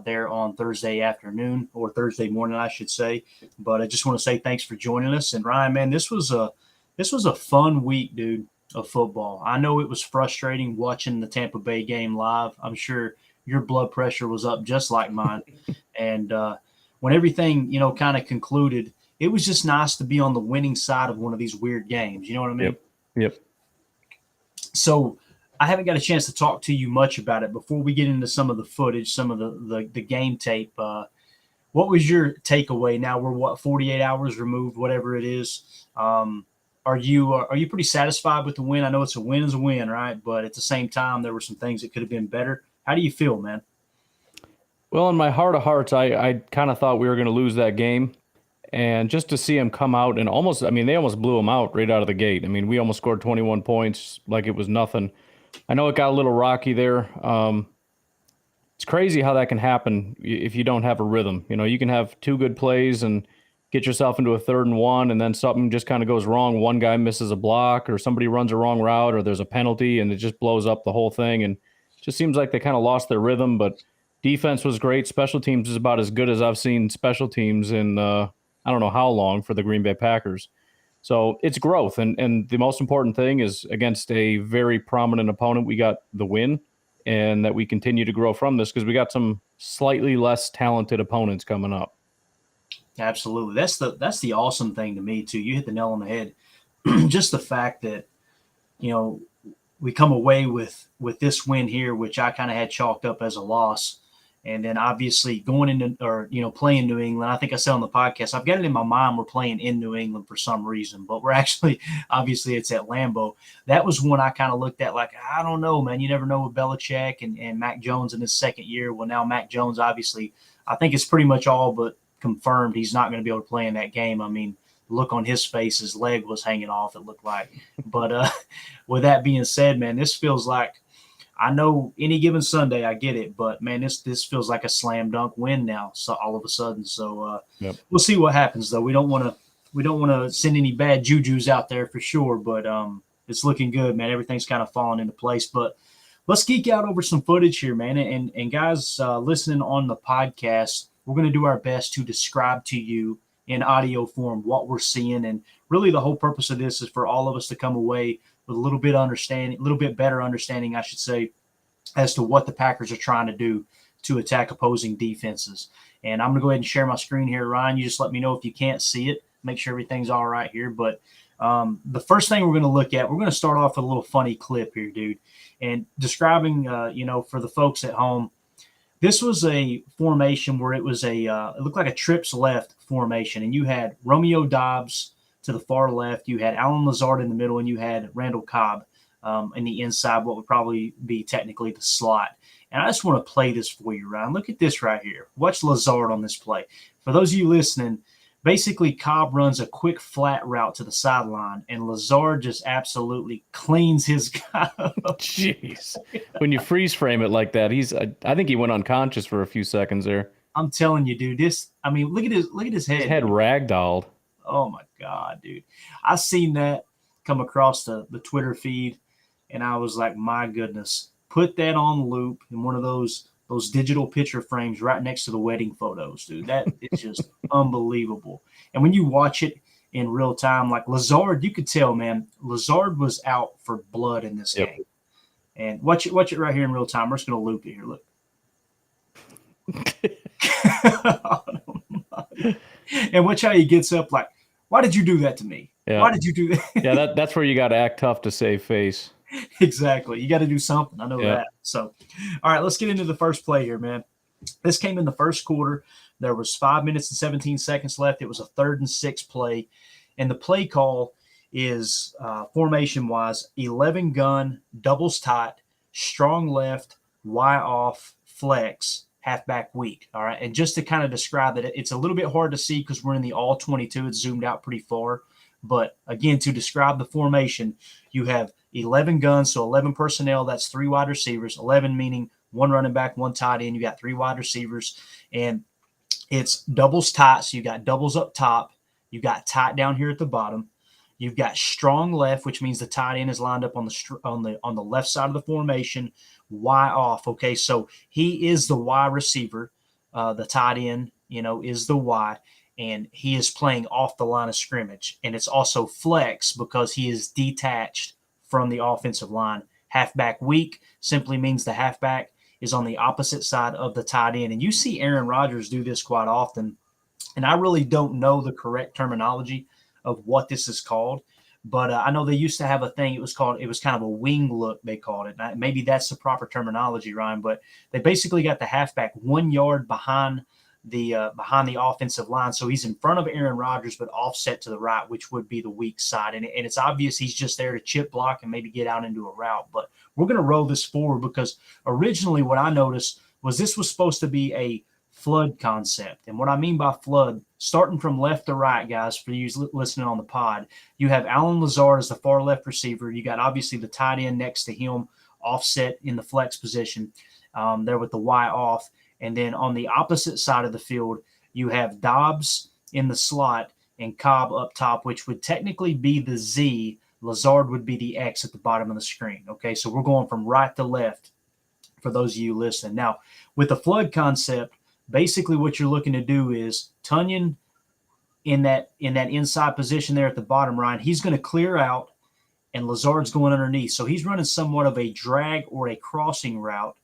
there on Thursday afternoon or Thursday morning, I should say. But I just want to say thanks for joining us. And Ryan, man, this was a fun week, dude, of football. I know it was frustrating watching the Tampa Bay game live. I'm sure your blood pressure was up just like mine. And when everything, kind of concluded, it was just nice to be on the winning side of one of these weird games. You know what I mean? Yep. So I haven't got a chance to talk to you much about it. Before we get into some of the footage, some of the game tape, what was your takeaway? Now we're 48 hours removed, whatever it is. Are you pretty satisfied with the win? I know it's a win is a win, right? But at the same time, there were some things that could have been better. How do you feel, man? Well, in my heart of hearts, I kind of thought we were going to lose that game. And just to see them come out and they almost blew them out right out of the gate. I mean, we almost scored 21 points like it was nothing. I know it got a little rocky there. It's crazy how that can happen if you don't have a rhythm. You can have two good plays and get yourself into a 3rd and 1, and then something just kind of goes wrong. One guy misses a block or somebody runs a wrong route or there's a penalty, and it just blows up the whole thing. And it just seems like they kind of lost their rhythm, but defense was great. Special teams is about as good as I've seen special teams in I don't know how long for the Green Bay Packers. So it's growth. And the most important thing is against a very prominent opponent, we got the win, and that we continue to grow from this because we got some slightly less talented opponents coming up. Absolutely. That's the awesome thing to me too. You hit the nail on the head. Just the fact that, we come away with this win here, which I kind of had chalked up as a loss. And then obviously going into playing New England, I think I said on the podcast, I've got it in my mind we're playing in New England for some reason, but we're actually, obviously it's at Lambeau. That was one I kind of looked at like, I don't know, man. You never know with Belichick and Mac Jones in his second year. Well, now Mac Jones, obviously, I think it's pretty much all but confirmed he's not going to be able to play in that game. I mean, look on his face, his leg was hanging off, it looked like. But with that being said, man, this feels like, I know any given Sunday, I get it, but man, this feels like a slam dunk win now. So all of a sudden, We'll see what happens though. We don't want to send any bad jujus out there for sure, but it's looking good, man. Everything's kind of falling into place. But let's geek out over some footage here, man. And guys listening on the podcast, we're going to do our best to describe to you in audio form what we're seeing, and really the whole purpose of this is for all of us to come away with a little bit better understanding, I should say, as to what the Packers are trying to do to attack opposing defenses. And I'm going to go ahead and share my screen here. Ryan, you just let me know if you can't see it. Make sure everything's all right here. But the first thing we're going to look at, we're going to start off with a little funny clip here, dude. And describing, for the folks at home, this was a formation where it was it looked like a trips left formation. And you had Romeo Doubs to the far left, you had Alan Lazard in the middle, and you had Randall Cobb in the inside, what would probably be technically the slot. And I just want to play this for you, Ryan. Look at this right here. Watch Lazard on this play. For those of you listening, basically Cobb runs a quick flat route to the sideline, and Lazard just absolutely cleans his guy up. Jeez. When you freeze frame it like that, I think he went unconscious for a few seconds there. I'm telling you, dude, look at his head. His head ragdolled. Oh my God, dude. I seen that come across the Twitter feed, and I was like, my goodness, put that on loop in one of those digital picture frames right next to the wedding photos, dude. That is just unbelievable. And when you watch it in real time, like Lazard, you could tell, man, Lazard was out for blood in this game. And watch it right here in real time. We're just going to loop it here. Look. And watch how he gets up like, why did you do that to me? Yeah. Why did you do that? Yeah, that's where you got to act tough to save face. Exactly. You got to do something. I know that. So, all right, let's get into the first play here, man. This came in the first quarter. There was 5 minutes and 17 seconds left. It was a 3rd and 6 play. And the play call is formation-wise, 11 gun, doubles tight, strong left, Y off, flex, halfback weak. All right. And just to kind of describe it, it's a little bit hard to see because we're in the all 22. It's zoomed out pretty far. But again, to describe the formation, you have 11 guns, so 11 personnel. That's 3 wide receivers, 11 meaning 1 running back, 1 tight end. You got 3 wide receivers, and it's doubles tight. So you got doubles up top. You got tight down here at the bottom. You've got strong left, which means the tight end is lined up on the left side of the formation Y off. Okay, so he is the Y receiver. The tight end, is the Y, and he is playing off the line of scrimmage. And it's also flex because he is detached from the offensive line. Halfback weak simply means the halfback is on the opposite side of the tight end. And you see Aaron Rodgers do this quite often. And I really don't know the correct terminology of what this is called. But I know they used to have a thing. It was kind of a wing look, they called it. Maybe that's the proper terminology, Ryan. But they basically got the halfback 1 yard behind the offensive line. So he's in front of Aaron Rodgers, but offset to the right, which would be the weak side. And it's obvious he's just there to chip block and maybe get out into a route. But we're going to roll this forward because originally what I noticed was this was supposed to be a flood concept. And what I mean by flood, starting from left to right, guys, for you listening on the pod, you have Alan Lazard as the far left receiver. You got obviously the tight end next to him, offset in the flex position there with the Y off. And then on the opposite side of the field, you have Dobbs in the slot and Cobb up top, which would technically be the Z. Lazard would be the X at the bottom of the screen. Okay, so we're going from right to left for those of you listening. Now, with the flood concept, basically what you're looking to do is Tunyon in that inside position there at the bottom, Ryan, he's going to clear out, and Lazard's going underneath. So he's running somewhat of a drag or a crossing route,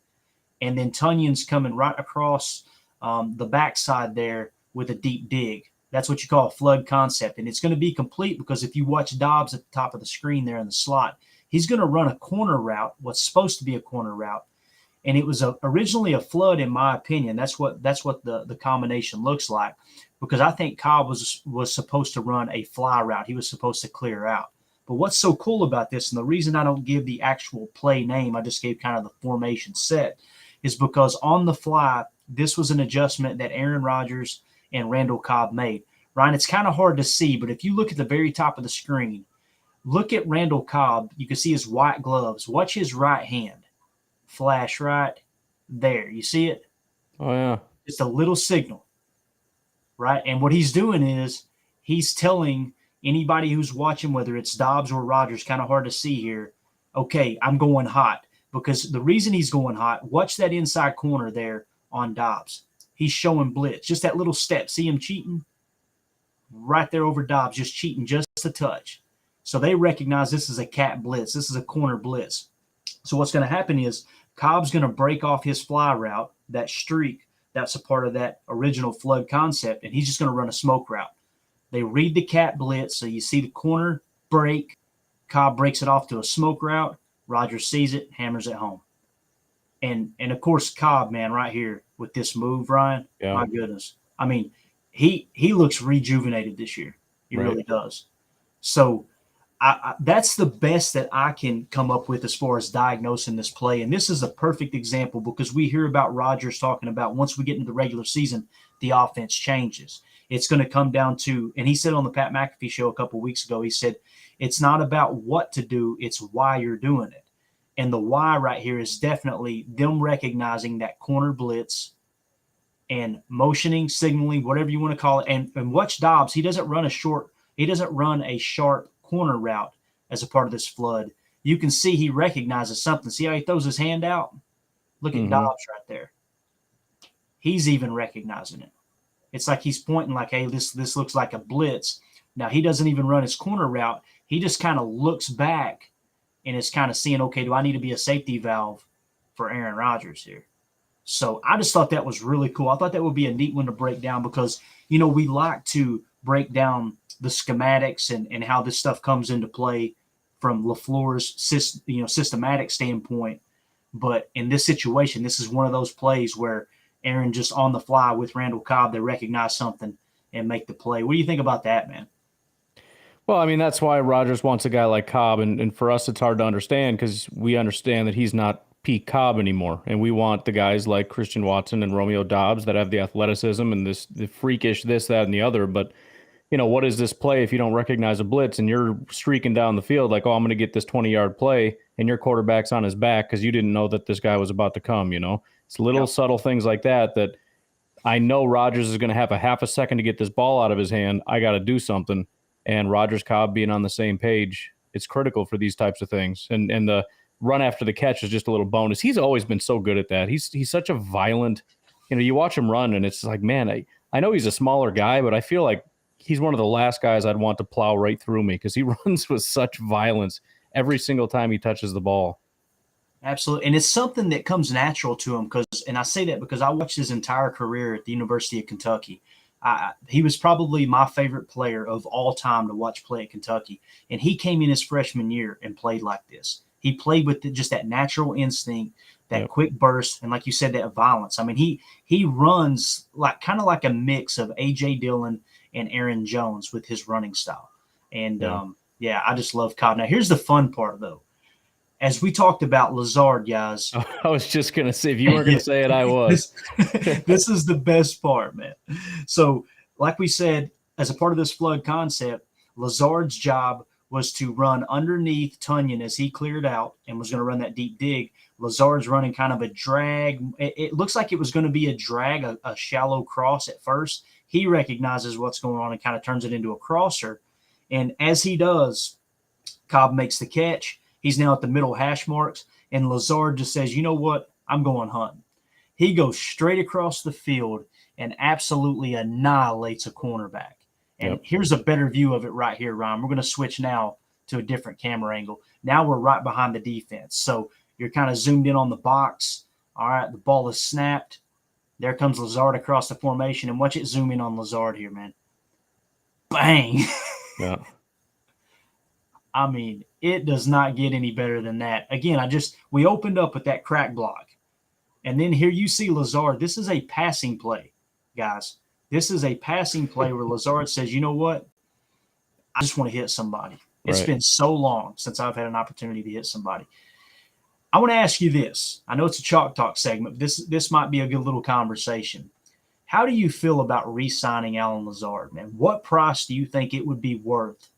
and then Tunyon's coming right across the backside there with a deep dig. That's what you call a flood concept, and it's going to be complete because if you watch Dobbs at the top of the screen there in the slot, he's going to run a corner route, what's supposed to be a corner route, and it was originally a flood, in my opinion. That's what the combination looks like, because I think Cobb was supposed to run a fly route. He was supposed to clear out. But what's so cool about this, and the reason I don't give the actual play name, I just gave kind of the formation set, is because on the fly, this was an adjustment that Aaron Rodgers and Randall Cobb made. Ryan, it's kind of hard to see, but if you look at the very top of the screen, look at Randall Cobb. You can see his white gloves. Watch his right hand. Flash right there. You see it? Oh, yeah. It's a little signal, right? And what he's doing is he's telling anybody who's watching, whether it's Dobbs or Rodgers, kind of hard to see here, okay, I'm going hot. Because the reason he's going hot, watch that inside corner there on Dobbs. He's showing blitz, just that little step. See him cheating? Right there over Dobbs, just cheating just a touch. So they recognize this is a cat blitz. This is a corner blitz. So what's going to happen is Cobb's going to break off his fly route, that streak, that's a part of that original flood concept, and he's just going to run a smoke route. They read the cat blitz, so you see the corner break. Cobb breaks it off to a smoke route. Rodgers sees it, hammers it home. And of course, Cobb, man, right here with this move, Ryan, my goodness. I mean, he looks rejuvenated this year. He really does. So that's the best that I can come up with as far as diagnosing this play. And this is a perfect example because we hear about Rodgers talking about once we get into the regular season, the offense changes. It's going to come down to, and he said on the Pat McAfee show a couple of weeks ago, he said, it's not about what to do, it's why you're doing it. And the why right here is definitely them recognizing that corner blitz and motioning, signaling, whatever you want to call it. And watch Dobbs, he doesn't run a sharp corner route as a part of this flood. You can see he recognizes something. See how he throws his hand out? Look at Dobbs right there. He's even recognizing it. It's like he's pointing like, hey, this looks like a blitz. Now, he doesn't even run his corner route. He just kind of looks back and is kind of seeing, okay, do I need to be a safety valve for Aaron Rodgers here? So I just thought that was really cool. I thought that would be a neat one to break down because, we like to break down the schematics and how this stuff comes into play from LaFleur's systematic standpoint. But in this situation, this is one of those plays where Aaron just on the fly with Randall Cobb, they recognize something and make the play. What do you think about that, man? Well, I mean, that's why Rodgers wants a guy like Cobb. And for us, it's hard to understand because we understand that he's not peak Cobb anymore. And we want the guys like Christian Watson and Romeo Dobbs that have the athleticism and the freakish this, that, and the other. But, what is this play if you don't recognize a blitz and you're streaking down the field like, oh, I'm going to get this 20-yard play and your quarterback's on his back because you didn't know that this guy was about to come, It's little subtle things like that I know Rodgers is going to have a half a second to get this ball out of his hand. I got to do something. And Rodgers Cobb being on the same page, it's critical for these types of things. And the run after the catch is just a little bonus. He's always been so good at that. He's such a violent, you watch him run and it's like, man, I know he's a smaller guy, but I feel like he's one of the last guys I'd want to plow right through me because he runs with such violence every single time he touches the ball. Absolutely. And it's something that comes natural to him and I say that because I watched his entire career at the University of Kentucky. He was probably my favorite player of all time to watch play at Kentucky. And he came in his freshman year and played like this. He played with just that natural instinct, that quick burst, and like you said, that violence. I mean, he runs kind of like a mix of A.J. Dillon and Aaron Jones with his running style. And, I just love Cobb. Now, here's the fun part, though. As we talked about Lazard, guys. I was just going to say, if you weren't going to say it, I was. This is the best part, man. So, like we said, as a part of this flood concept, Lazard's job was to run underneath Tunyon as he cleared out and was going to run that deep dig. Lazard's running kind of a drag. It looks like it was going to be a drag, a shallow cross at first. He recognizes what's going on and kind of turns it into a crosser. And as he does, Cobb makes the catch. He's now at the middle hash marks, and Lazard just says, you know what? I'm going hunting. He goes straight across the field and absolutely annihilates a cornerback. And here's a better view of it right here, Ryan. We're going to switch now to a different camera angle. Now we're right behind the defense. So you're kind of zoomed in on the box. All right, the ball is snapped. There comes Lazard across the formation, and watch it zoom in on Lazard here, man. Bang. Yeah. I mean, it does not get any better than that. Again, we opened up with that crack block. And then here you see Lazard. This is a passing play, guys. This is a passing play where Lazard says, you know what? I just want to hit somebody. It's been so long since I've had an opportunity to hit somebody. I want to ask you this. I know it's a Chalk Talk segment, but this might be a good little conversation. How do you feel about re-signing Allen Lazard, man? What price do you think it would be worth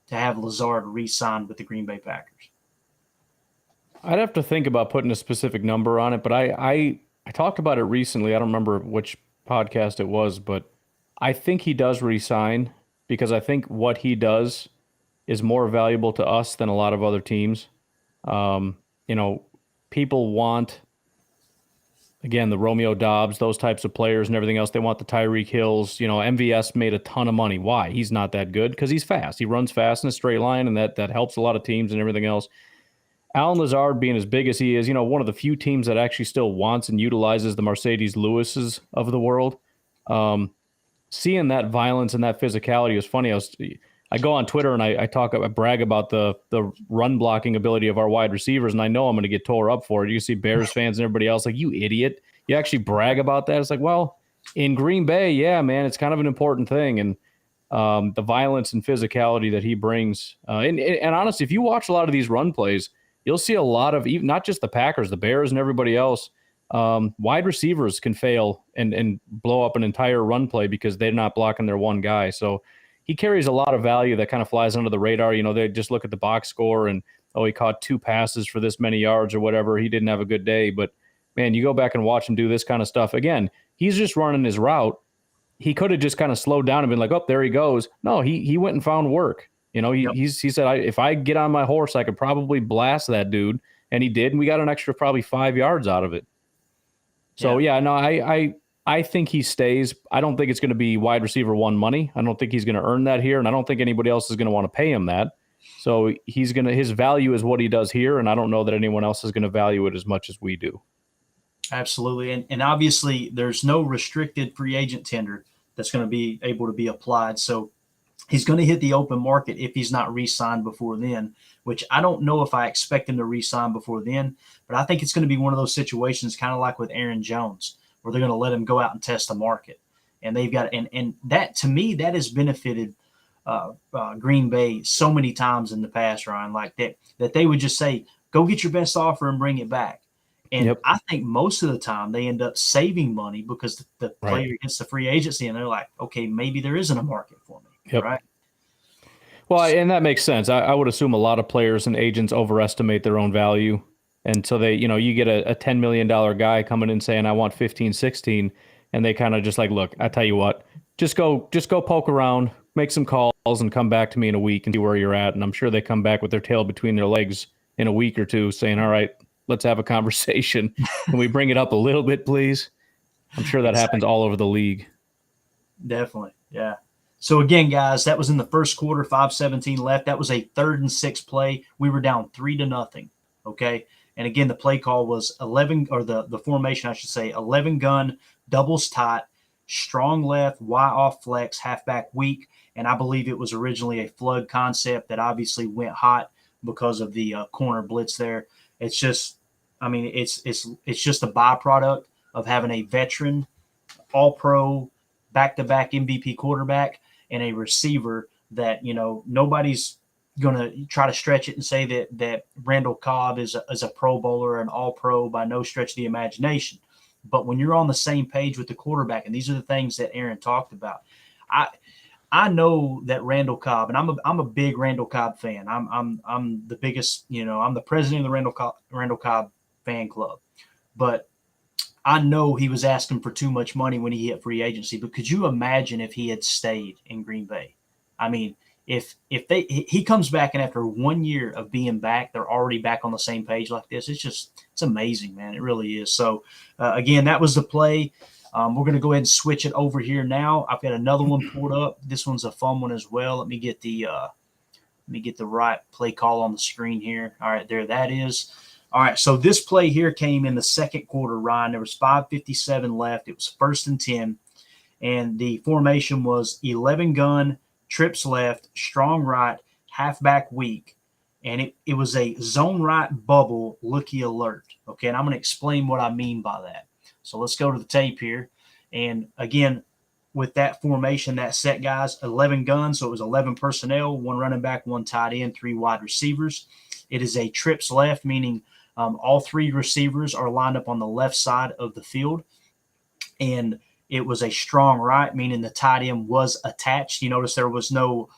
to have Lazard re-signed with the Green Bay Packers? I'd have to think about putting a specific number on it, but I talked about it recently. I don't remember which podcast it was, but I think he does re-sign because I think what he does is more valuable to us than a lot of other teams. People want, again, the Romeo Dobbs, those types of players and everything else. They want the Tyreek Hills. MVS made a ton of money. Why? He's not that good because he's fast. He runs fast in a straight line, and that helps a lot of teams and everything else. Allen Lazard, being as big as he is, one of the few teams that actually still wants and utilizes the Mercedes Lewises of the world. Seeing that violence and that physicality was funny. I go on Twitter and I brag about the run blocking ability of our wide receivers, and I know I'm going to get tore up for it. You see Bears fans and everybody else like, you idiot. You actually brag about that. It's like, well, in Green Bay, yeah, man, it's kind of an important thing. And the violence and physicality that he brings. And honestly, if you watch a lot of these run plays, you'll see a lot of, even not just the Packers, the Bears and everybody else, wide receivers can fail and blow up an entire run play because they're not blocking their one guy. So he carries a lot of value that kind of flies under the radar. They just look at the box score and, he caught 2 passes for this many yards or whatever. He didn't have a good day. But, man, you go back and watch him do this kind of stuff. Again, he's just running his route. He could have just kind of slowed down and been like, oh, there he goes. No, he went and found work. He said, if I get on my horse, I could probably blast that dude. And he did. And we got an extra probably 5 yards out of it. So, I think he stays. I don't think it's going to be wide receiver 1 money. I don't think he's going to earn that here, and I don't think anybody else is going to want to pay him that. So his value is what he does here, and I don't know that anyone else is going to value it as much as we do. Absolutely. And obviously there's no restricted free agent tender that's going to be able to be applied. So he's going to hit the open market if he's not re-signed before then, which I don't know if I expect him to re-sign before then, but I think it's going to be one of those situations kind of like with Aaron Jones, where they're going to let him go out and test the market. And they've got, and that, to me, that has benefited Green Bay so many times in the past, Ryan, like that they would just say, go get your best offer and bring it back. And I think most of the time they end up saving money because the player gets the free agency and they're like, okay, maybe there isn't a market for me. Right. Well, and that makes sense. I would assume a lot of players and agents overestimate their own value. And so they, you get a $10 million guy coming in saying, I want 15, 16. And they kind of just like, look, I tell you what, just go poke around, make some calls and come back to me in a week and see where you're at. And I'm sure they come back with their tail between their legs in a week or two saying, all right, let's have a conversation. Can we bring it up a little bit, please? I'm sure that Exactly. happens all over the league. Definitely. Yeah. So again, guys, that was in the first quarter, 5:17 left. That was a 3rd and 6 play. We were down 3-0. Okay. And again, the play call was 11, or the formation, I should say, 11 gun, doubles tight, strong left, Y off flex, halfback weak. And I believe it was originally a flood concept that obviously went hot because of the corner blitz there. It's just, I mean, it's just a byproduct of having a veteran, all-pro, back-to-back MVP quarterback and a receiver that, nobody's going to try to stretch it and say that Randall Cobb is a Pro Bowler, an All-Pro by no stretch of the imagination. But when you're on the same page with the quarterback, and these are the things that Aaron talked about, I know that Randall Cobb, and I'm a big Randall Cobb fan. I'm the biggest, I'm the president of the Randall Cobb fan club. But I know he was asking for too much money when he hit free agency, but could you imagine if he had stayed in Green Bay? I mean, if he comes back and after 1 year of being back, they're already back on the same page like this. It's amazing, man. It really is. So again, that was the play. We're going to go ahead and switch it over here now. I've got another one pulled up. This one's a fun one as well. Let me get the right play call on the screen here. All right, there that is. All right, so this play here came in the second quarter, Ryan. There was 5:57 left. It was 1st and 10, and the formation was 11 gun, trips left, strong right, halfback weak, and it was a zone right bubble looky alert. Okay, and I'm going to explain what I mean by that. So let's go to the tape here, and again, with that formation, that set, guys, 11 guns, so it was 11 personnel, 1 running back, 1 tight end, 3 wide receivers. It is a trips left, meaning all 3 receivers are lined up on the left side of the field. And it was a strong right, meaning the tight end was attached. You notice there was no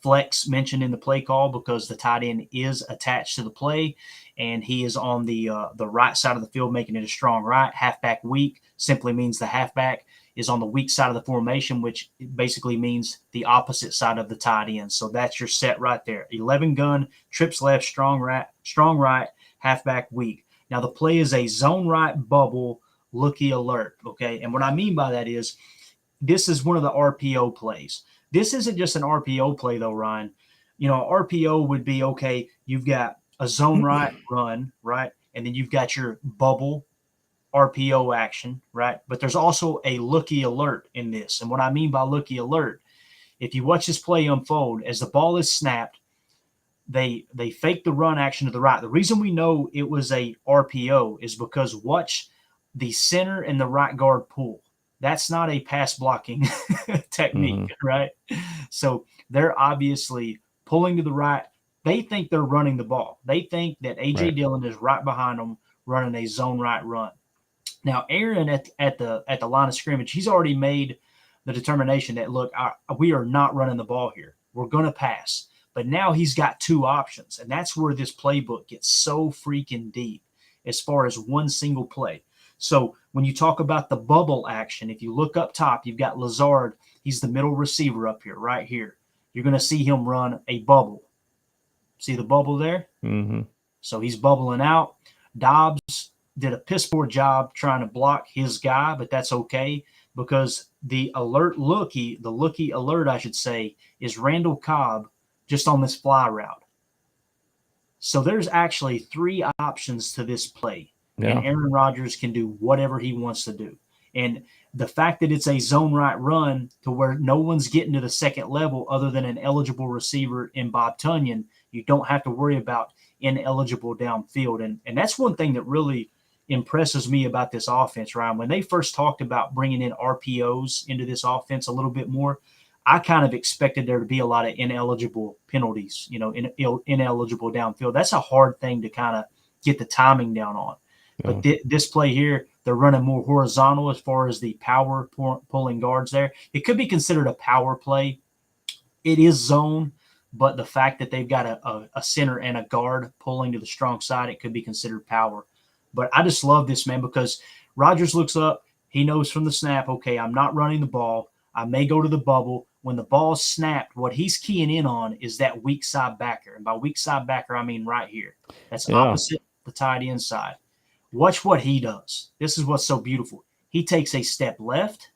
flex mentioned in the play call because the tight end is attached to the play, and he is on the right side of the field, making it a strong right. Halfback weak simply means the halfback is on the weak side of the formation, which basically means the opposite side of the tight end. So that's your set right there. 11 gun, trips left, strong right, halfback weak. Now the play is a zone right bubble looky alert, okay? And what I mean by that is this is one of the RPO plays. This isn't just an RPO play though, Ryan. RPO would be, okay, you've got a zone right run, right? And then you've got your bubble RPO action, right? But there's also a looky alert in this. And what I mean by looky alert, if you watch this play unfold, as the ball is snapped, they fake the run action to the right. The reason we know it was a RPO is because watch the center and the right guard pull. That's not a pass blocking technique, right? So they're obviously pulling to the right. They think they're running the ball. They think that A.J. Dillon is right behind them running a zone right run. Now, Aaron at the line of scrimmage, he's already made the determination that, look, we are not running the ball here. We're going to pass. But now he's got 2 options, and that's where this playbook gets so freaking deep as far as one single play. So when you talk about the bubble action, if you look up top, you've got Lazard. He's the middle receiver up here, right here. You're going to see him run a bubble. See the bubble there? Mm-hmm. So he's bubbling out. Dobbs did a piss poor job trying to block his guy, but that's okay because the looky alert, I should say, is Randall Cobb just on this fly route. So there's actually 3 options to this play. Yeah. And Aaron Rodgers can do whatever he wants to do. And the fact that it's a zone right run to where no one's getting to the second level other than an eligible receiver in Bob Tunyon, you don't have to worry about ineligible downfield. And that's one thing that really impresses me about this offense, Ryan. When they first talked about bringing in RPOs into this offense a little bit more, I kind of expected there to be a lot of ineligible penalties, ineligible downfield. That's a hard thing to kind of get the timing down on. Yeah. But this play here, they're running more horizontal as far as the power pulling guards there. It could be considered a power play. It is zone, but the fact that they've got a center and a guard pulling to the strong side, it could be considered power. But I just love this, man, because Rodgers looks up. He knows from the snap, okay, I'm not running the ball. I may go to the bubble. when the ball's snapped, what he's keying in on is that weak side backer. And by weak side backer, I mean right here. That's opposite the tight end side. Watch what he does. This is what's so beautiful. He takes a step left,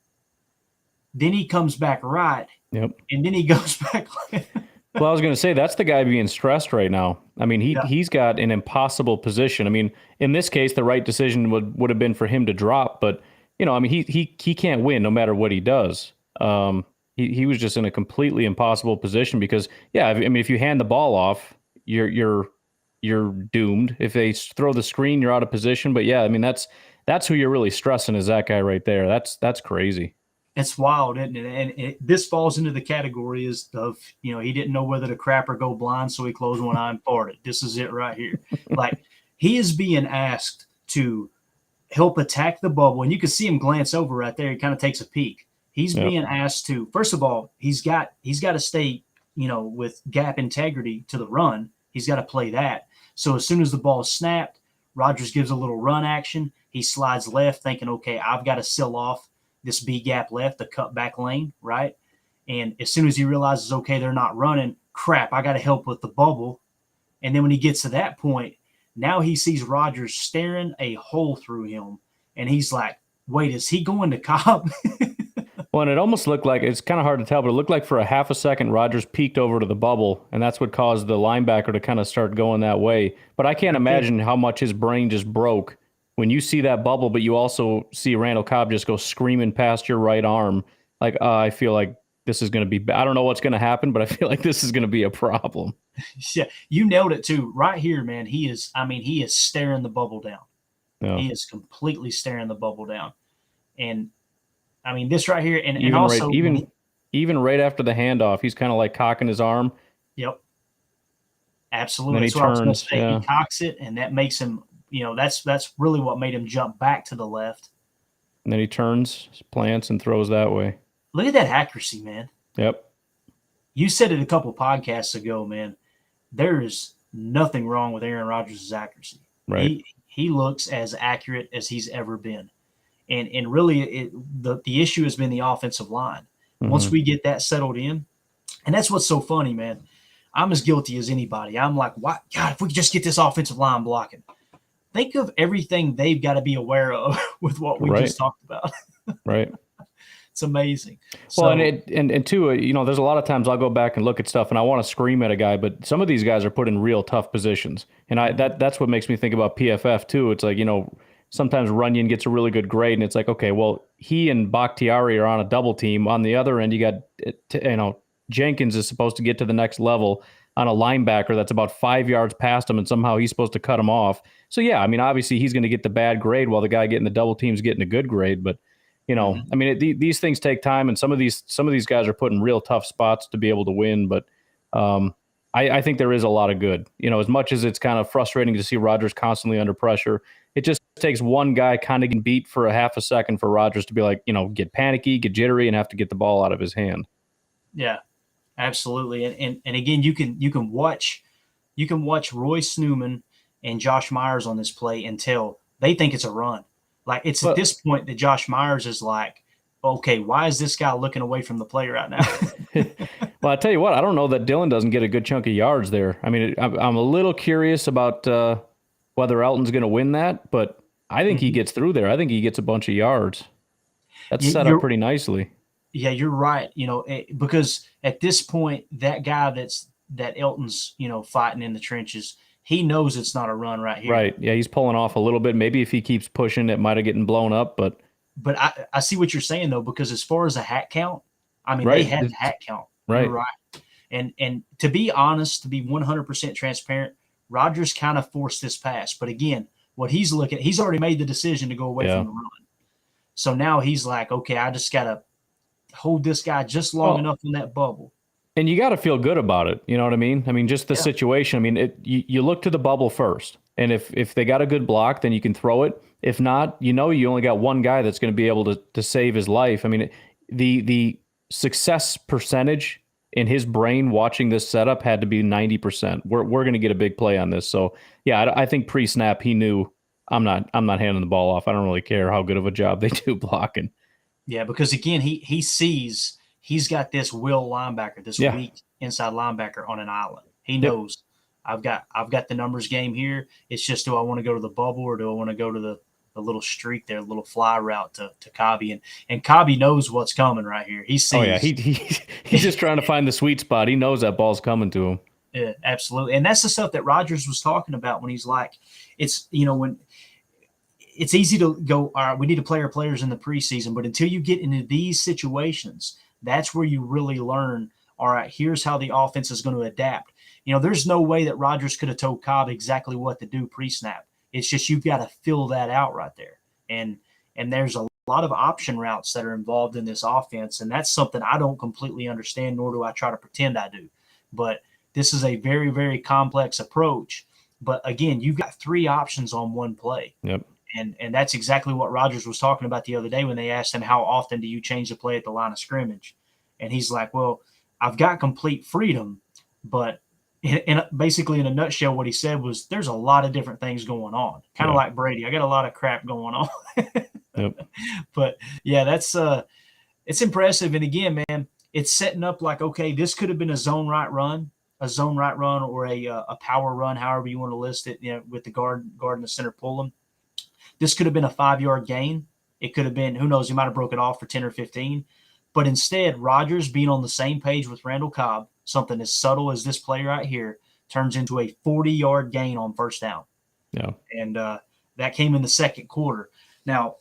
then he comes back right, and then he goes back left. Well, I was going to say, that's the guy being stressed right now. I mean, he's got an impossible position. I mean, in this case, the right decision would have been for him to drop, but I mean, he can't win no matter what he does. He was just in a completely impossible position because, I mean, if you hand the ball off, you're doomed. If they throw the screen, you're out of position. But I mean, that's who you're really stressing, is that guy right there. That's crazy. It's wild, isn't it? And this falls into the category of, he didn't know whether to crap or go blind, so he closed one eye and farted. This is it right here. Like, he is being asked to help attack the bubble, and you can see him glance over right there. He kind of takes a peek. He's being asked to, first of all, he's got to stay, with gap integrity to the run. He's got to play that. So as soon as the ball is snapped, Rodgers gives a little run action. He slides left, thinking, okay, I've got to seal off this B gap left, the cutback lane, right? And as soon as he realizes, okay, they're not running, crap, I got to help with the bubble. And then when he gets to that point, now he sees Rodgers staring a hole through him. And he's like, wait, is he going to Cobb? Well, and it almost looked like, it's kind of hard to tell, but it looked like for a half a second, Rodgers peeked over to the bubble, and that's what caused the linebacker to kind of start going that way. But I can't imagine how much his brain just broke when you see that bubble, but you also see Randall Cobb just go screaming past your right arm. Like, I feel like this is going to be, I don't know what's going to happen, but I feel like this is going to be a problem. Yeah, you nailed it too. Right here, man, he is staring the bubble down. Yeah. He is completely staring the bubble down. And I mean, this right here, and even also even right after the handoff, he's kind of like cocking his arm. Yep. Absolutely. And then he turns. He cocks it, and that makes him, that's really what made him jump back to the left. And then he turns, plants, and throws that way. Look at that accuracy, man. Yep. You said it a couple podcasts ago, man. There is nothing wrong with Aaron Rodgers' accuracy. Right. He looks as accurate as he's ever been. And really, the issue has been the offensive line. Mm-hmm. Once we get that settled in, and that's what's so funny, man. I'm as guilty as anybody. I'm like, what? God, if we could just get this offensive line blocking. Think of everything they've got to be aware of with what we just talked about. Right. It's amazing. Well, and too, there's a lot of times I'll go back and look at stuff and I want to scream at a guy, but some of these guys are put in real tough positions. And that's what makes me think about PFF too. It's like, sometimes Runyon gets a really good grade, and it's like, okay, well, he and Bakhtiari are on a double team. On the other end, you got, Jenkins is supposed to get to the next level on a linebacker that's about 5 yards past him, and somehow he's supposed to cut him off. So, I mean, obviously he's going to get the bad grade while the guy getting the double team's getting a good grade. But, I mean, these things take time, and some of these guys are put in real tough spots to be able to win. But I think there is a lot of good. As much as it's kind of frustrating to see Rodgers constantly under pressure, it just takes one guy kind of getting beat for a half a second for Rodgers to be like, get panicky, get jittery, and have to get the ball out of his hand. Yeah, absolutely. And again, you can watch Royce Newman and Josh Myers on this play until they think it's a run. Like, it's at this point that Josh Myers is like, okay, why is this guy looking away from the play right now? Well, I tell you what, I don't know that Dillon doesn't get a good chunk of yards there. I mean, I'm a little curious about whether Elton's going to win that, but I think he gets through there. I think he gets a bunch of yards. That's set up pretty nicely. Yeah, you're right. Because at this point, that guy that Elton's, fighting in the trenches, he knows it's not a run right here. Right. Yeah, he's pulling off a little bit. Maybe if he keeps pushing, it might have gotten blown up. But I see what you're saying, though, because as far as a hat count, I mean, they had the hat count. Right. You're right. And to be honest, to be 100% transparent, Rodgers kind of forced this pass. But again, what he's already made the decision to go away from the run. So now he's like, okay, I just got to hold this guy just long enough in that bubble. And you got to feel good about it. You know what I mean? I mean, just the situation. I mean, you look to the bubble first. And if they got a good block, then you can throw it. If not, you only got one guy that's going to be able to save his life. I mean, the success percentage in his brain watching this setup had to be 90%. We're going to get a big play on this. So, I think pre-snap he knew I'm not handing the ball off. I don't really care how good of a job they do blocking. Yeah, because again, he sees he's got this will linebacker, this Yeah. weak inside linebacker on an island. He Yep. knows I've got the numbers game here. It's just, do I want to go to the bubble or do I want to go to the little streak there, little fly route to Cobby? And Cobby knows what's coming right here. He sees. Oh yeah, he's just trying to find the sweet spot. He knows that ball's coming to him. Yeah, absolutely. And that's the stuff that Rodgers was talking about when he's like, it's, when it's easy to go, all right, we need to play our players in the preseason, but until you get into these situations, that's where you really learn, all right, here's how the offense is going to adapt. There's no way that Rodgers could have told Cobb exactly what to do pre-snap. It's just, you've got to fill that out right there. And there's a lot of option routes that are involved in this offense, and that's something I don't completely understand, nor do I try to pretend I do. But this is a very, very complex approach. But again, you've got 3 options on one play. Yep. And that's exactly what Rodgers was talking about the other day when they asked him, how often do you change the play at the line of scrimmage? And he's like, well, I've got complete freedom. But basically in a nutshell, what he said was, there's a lot of different things going on. Kind of like Brady. I got a lot of crap going on. Yep. But yeah, that's it's impressive. And again, man, it's setting up like, okay, this could have been a zone right run or a power run, however you want to list it, with the guard in the center pulling. This could have been a 5-yard gain. It could have been, who knows, he might have broke it off for 10 or 15. But instead, Rodgers being on the same page with Randall Cobb, something as subtle as this play right here, turns into a 40-yard gain on first down. Yeah. And that came in the second quarter. Now,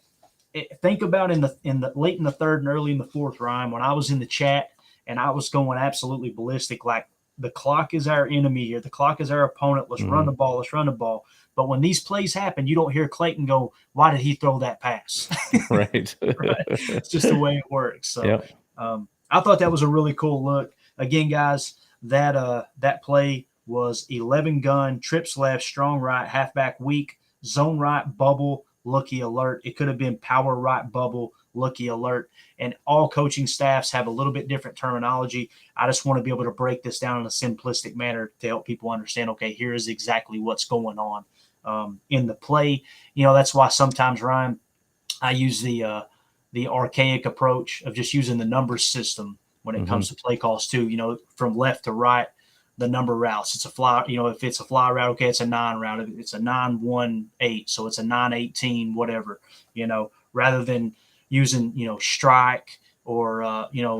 think about in the late in the third and early in the fourth, Ryan, when I was in the chat and I was going absolutely ballistic, like, the clock is our enemy here. The clock is our opponent. Let's run the ball. Let's run the ball. But when these plays happen, you don't hear Clayton go, why did he throw that pass? Right. Right. It's just the way it works. So Yep. I thought that was a really cool look. Again, guys, that play was 11 gun, trips left, strong right, halfback weak, zone right, bubble, looky alert. It could have been power right, bubble, looky alert. And all coaching staffs have a little bit different terminology. I just want to be able to break this down in a simplistic manner to help people understand, okay, here is exactly what's going on in the play. That's why sometimes, Ryan, I use the archaic approach of just using the number system when it comes to play calls too, from left to right, the number routes. It's a fly, if it's a fly route, okay, it's a 9 route. If it's a 9-1-8, so it's a 9-18, whatever, rather than using, strike or,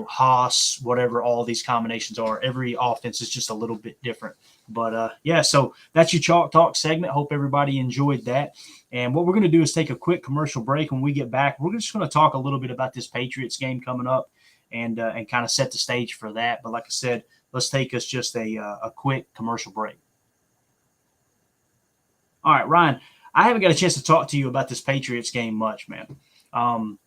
Haas, whatever all these combinations are. Every offense is just a little bit different. But, so that's your Chalk Talk segment. Hope everybody enjoyed that. And what we're going to do is take a quick commercial break. When we get back, we're just going to talk a little bit about this Patriots game coming up and kind of set the stage for that. But like I said, let's take us just a quick commercial break. All right, Ryan, I haven't got a chance to talk to you about this Patriots game much, man. And,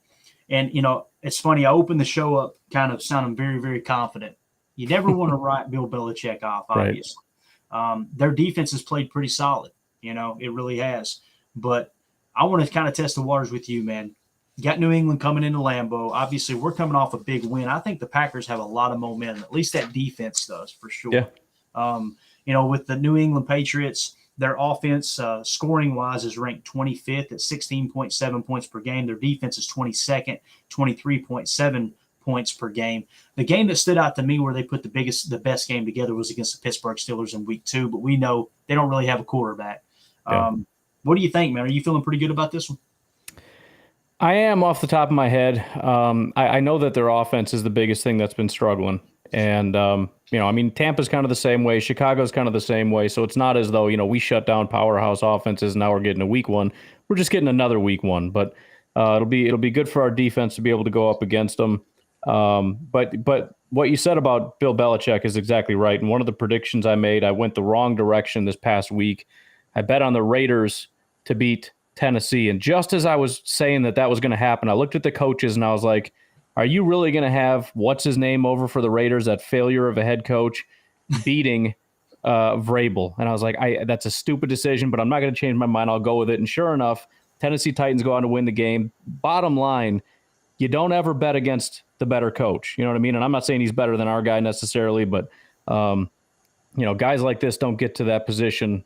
it's funny. I opened the show up kind of sounding very, very confident. You never want to write Bill Belichick off, obviously. Right. Their defense has played pretty solid. It really has. But I want to kind of test the waters with you, man. You got New England coming into Lambeau. Obviously, we're coming off a big win. I think the Packers have a lot of momentum. At least that defense does, for sure. Yeah. With the New England Patriots, their offense, scoring-wise, is ranked 25th at 16.7 points per game. Their defense is 22nd, 23.7 points per game. The game that stood out to me where they put the best game together was against the Pittsburgh Steelers in week 2, but we know they don't really have a quarterback. Yeah. What do you think, man? Are you feeling pretty good about this one? I am off the top of my head. I know that their offense is the biggest thing that's been struggling. And, Tampa's kind of the same way. Chicago's kind of the same way. So it's not as though, we shut down powerhouse offenses. Now we're getting a weak one. We're just getting another weak one. But it'll be good for our defense to be able to go up against them. But what you said about Bill Belichick is exactly right. And one of the predictions I made, I went the wrong direction this past week. I bet on the Raiders to beat Tennessee. And just as I was saying that was going to happen, I looked at the coaches and I was like, are you really going to have what's his name over for the Raiders, that failure of a head coach, beating Vrabel? And I was like, that's a stupid decision, but I'm not going to change my mind. I'll go with it. And sure enough, Tennessee Titans go on to win the game. Bottom line, you don't ever bet against the better coach. You know what I mean? And I'm not saying he's better than our guy necessarily, but guys like this don't get to that position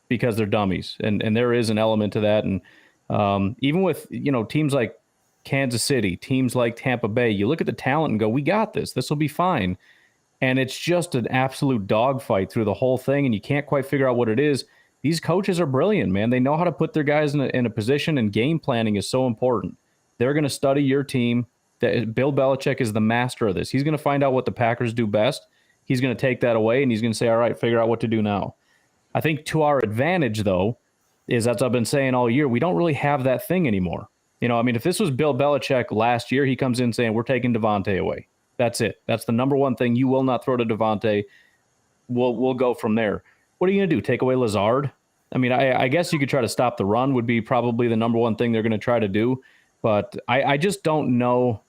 because they're dummies. And there is an element to that. And even with, teams like Kansas City, teams like Tampa Bay, you look at the talent and go, we got this. This will be fine. And it's just an absolute dogfight through the whole thing, and you can't quite figure out what it is. These coaches are brilliant, man. They know how to put their guys in a position, and game planning is so important. They're going to study your team. Bill Belichick is the master of this. He's going to find out what the Packers do best. He's going to take that away, and he's going to say, all right, figure out what to do now. I think to our advantage, though, is, as I've been saying all year, we don't really have that thing anymore. I mean, if this was Bill Belichick last year, he comes in saying, we're taking Devontae away. That's it. That's the number one thing. You will not throw to Devontae. We'll go from there. What are you going to do? Take away Lazard? I mean, I guess you could try to stop the run would be probably the number one thing they're going to try to do. But I just don't know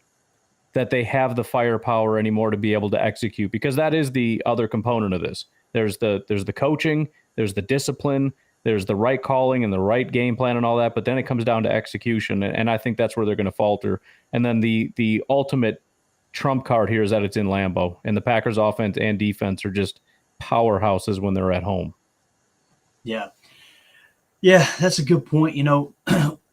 that they have the firepower anymore to be able to execute, because that is the other component of this. There's the coaching, there's the discipline, there's the right calling and the right game plan and all that. But then it comes down to execution. And I think that's where they're going to falter. And then the ultimate trump card here is that it's in Lambeau, and the Packers offense and defense are just powerhouses when they're at home. Yeah, that's a good point.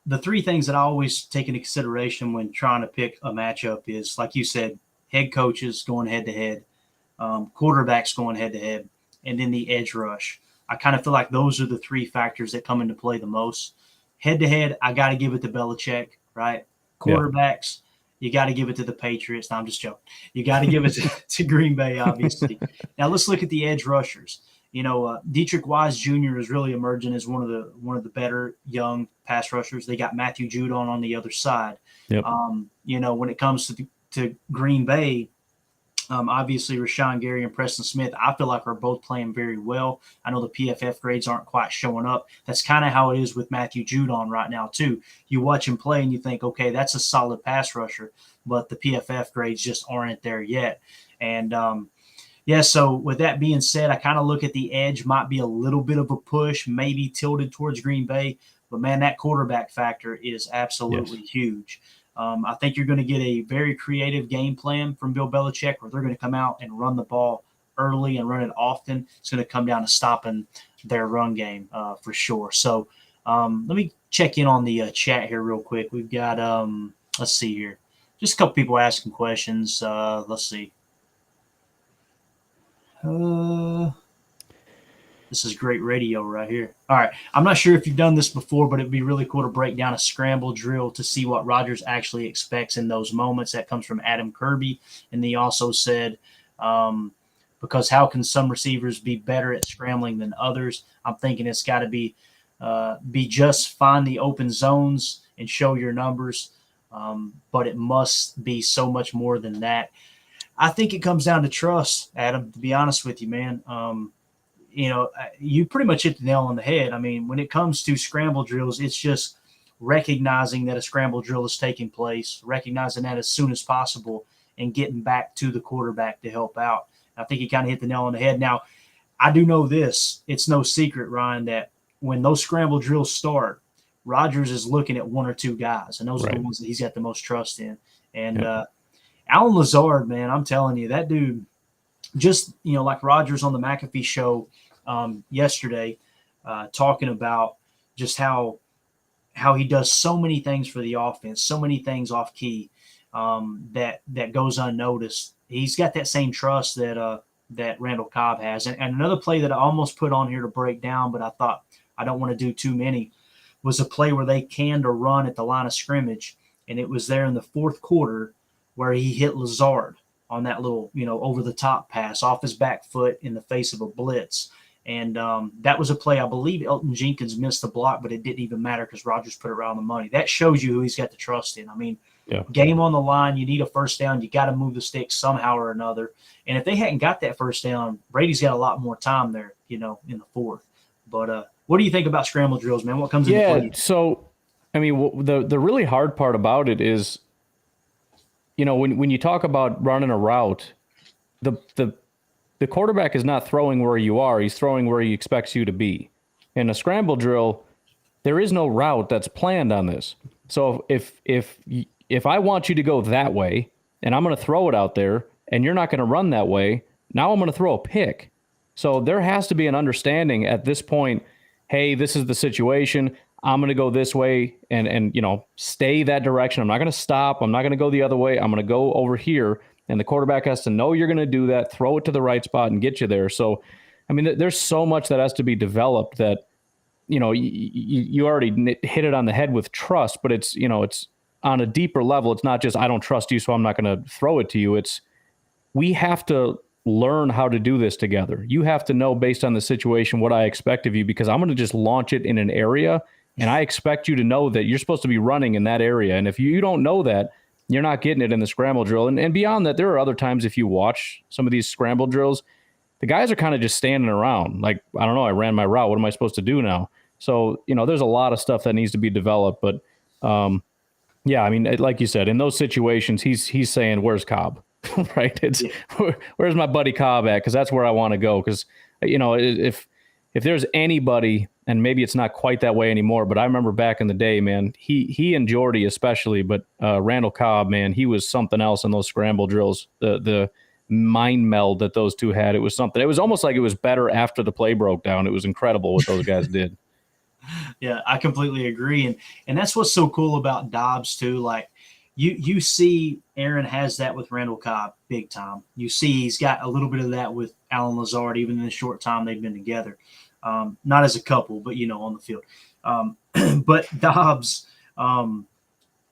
The three things that I always take into consideration when trying to pick a matchup is, like you said, head coaches going head to head, quarterbacks going head to head, and then the edge rush. I kind of feel like those are the three factors that come into play the most. Head to head, I got to give it to Belichick, right? Quarterbacks, you got to give it to the Patriots. No, I'm just joking. You got to give it to Green Bay, obviously. Now let's look at the edge rushers. Dietrich Wise Jr. is really emerging as one of the better young pass rushers. They got Matthew Judon on the other side. Yep. When it comes to Green Bay, obviously Rashawn Gary and Preston Smith, I feel like are both playing very well. I know the PFF grades aren't quite showing up. That's kind of how it is with Matthew Judon right now too. You watch him play and you think, okay, that's a solid pass rusher, but the PFF grades just aren't there yet. And so with that being said, I kind of look at the edge might be a little bit of a push, maybe tilted towards Green Bay, but man, that quarterback factor is absolutely huge. I think you're going to get a very creative game plan from Bill Belichick, where they're going to come out and run the ball early and run it often. It's going to come down to stopping their run game for sure. So let me check in on the chat here real quick. We've got, let's see here, just a couple people asking questions. Let's see. This is great radio right here. All right. I'm not sure if you've done this before, but it'd be really cool to break down a scramble drill to see what Rodgers actually expects in those moments. That comes from Adam Kirby. And he also said, because how can some receivers be better at scrambling than others? I'm thinking it's got to be just find the open zones and show your numbers. But it must be so much more than that. I think it comes down to trust, Adam, to be honest with you, man. You pretty much hit the nail on the head. I mean, when it comes to scramble drills, it's just recognizing that a scramble drill is taking place, recognizing that as soon as possible, and getting back to the quarterback to help out. I think you kind of hit the nail on the head. Now, I do know this. It's no secret, Ryan, that when those scramble drills start, Rodgers is looking at one or two guys, and those are the ones that he's got the most trust in. And Alan Lazard, man, I'm telling you, that dude, just, like Rodgers on the McAfee show yesterday, talking about just how he does so many things for the offense, so many things off key that goes unnoticed. He's got that same trust that Randall Cobb has. And another play that I almost put on here to break down, but I thought I don't want to do too many, was a play where they canned a run at the line of scrimmage, and it was there in the fourth quarter where he hit Lazard on that little, over-the-top pass off his back foot in the face of a blitz. And that was a play, I believe Elton Jenkins missed the block, but it didn't even matter because Rodgers put it right on the money. That shows you who he's got the trust in. I mean, game on the line, you need a first down, you got to move the sticks somehow or another. And if they hadn't got that first down, Brady's got a lot more time there, in the fourth. But what do you think about scramble drills, man? What comes into play? So, I mean, the really hard part about it is, when you talk about running a route, the quarterback is not throwing where you are. He's throwing where he expects you to be. In a scramble drill, there is no route that's planned on this. So if I want you to go that way and I'm going to throw it out there and you're not going to run that way, now I'm going to throw a pick. So there has to be an understanding at this point, hey, this is the situation. I'm going to go this way and stay that direction. I'm not going to stop. I'm not going to go the other way. I'm going to go over here. And the quarterback has to know you're going to do that, throw it to the right spot and get you there. So, I mean, there's so much that has to be developed that, you already hit it on the head with trust, but it's on a deeper level. It's not just, I don't trust you, so I'm not going to throw it to you. It's, we have to learn how to do this together. You have to know based on the situation what I expect of you, because I'm going to just launch it in an area and I expect you to know that you're supposed to be running in that area. And if you don't know that, you're not getting it in the scramble drill. And beyond that, there are other times if you watch some of these scramble drills, the guys are kind of just standing around. Like, I don't know, I ran my route. What am I supposed to do now? So, there's a lot of stuff that needs to be developed. But yeah, I mean, like you said, in those situations, he's saying, where's Cobb? Right? It's where's my buddy Cobb at? Because that's where I want to go. Because, if there's anybody, and maybe it's not quite that way anymore, but I remember back in the day, man, he and Jordy especially, but Randall Cobb, man, he was something else in those scramble drills. The mind meld that those two had, it was something. It was almost like it was better after the play broke down. It was incredible what those guys did. Yeah, I completely agree. And that's what's so cool about Dobbs too. Like you see Aaron has that with Randall Cobb big time. You see he's got a little bit of that with Alan Lazard, even in the short time they've been together. Not as a couple, but on the field. But Dobbs,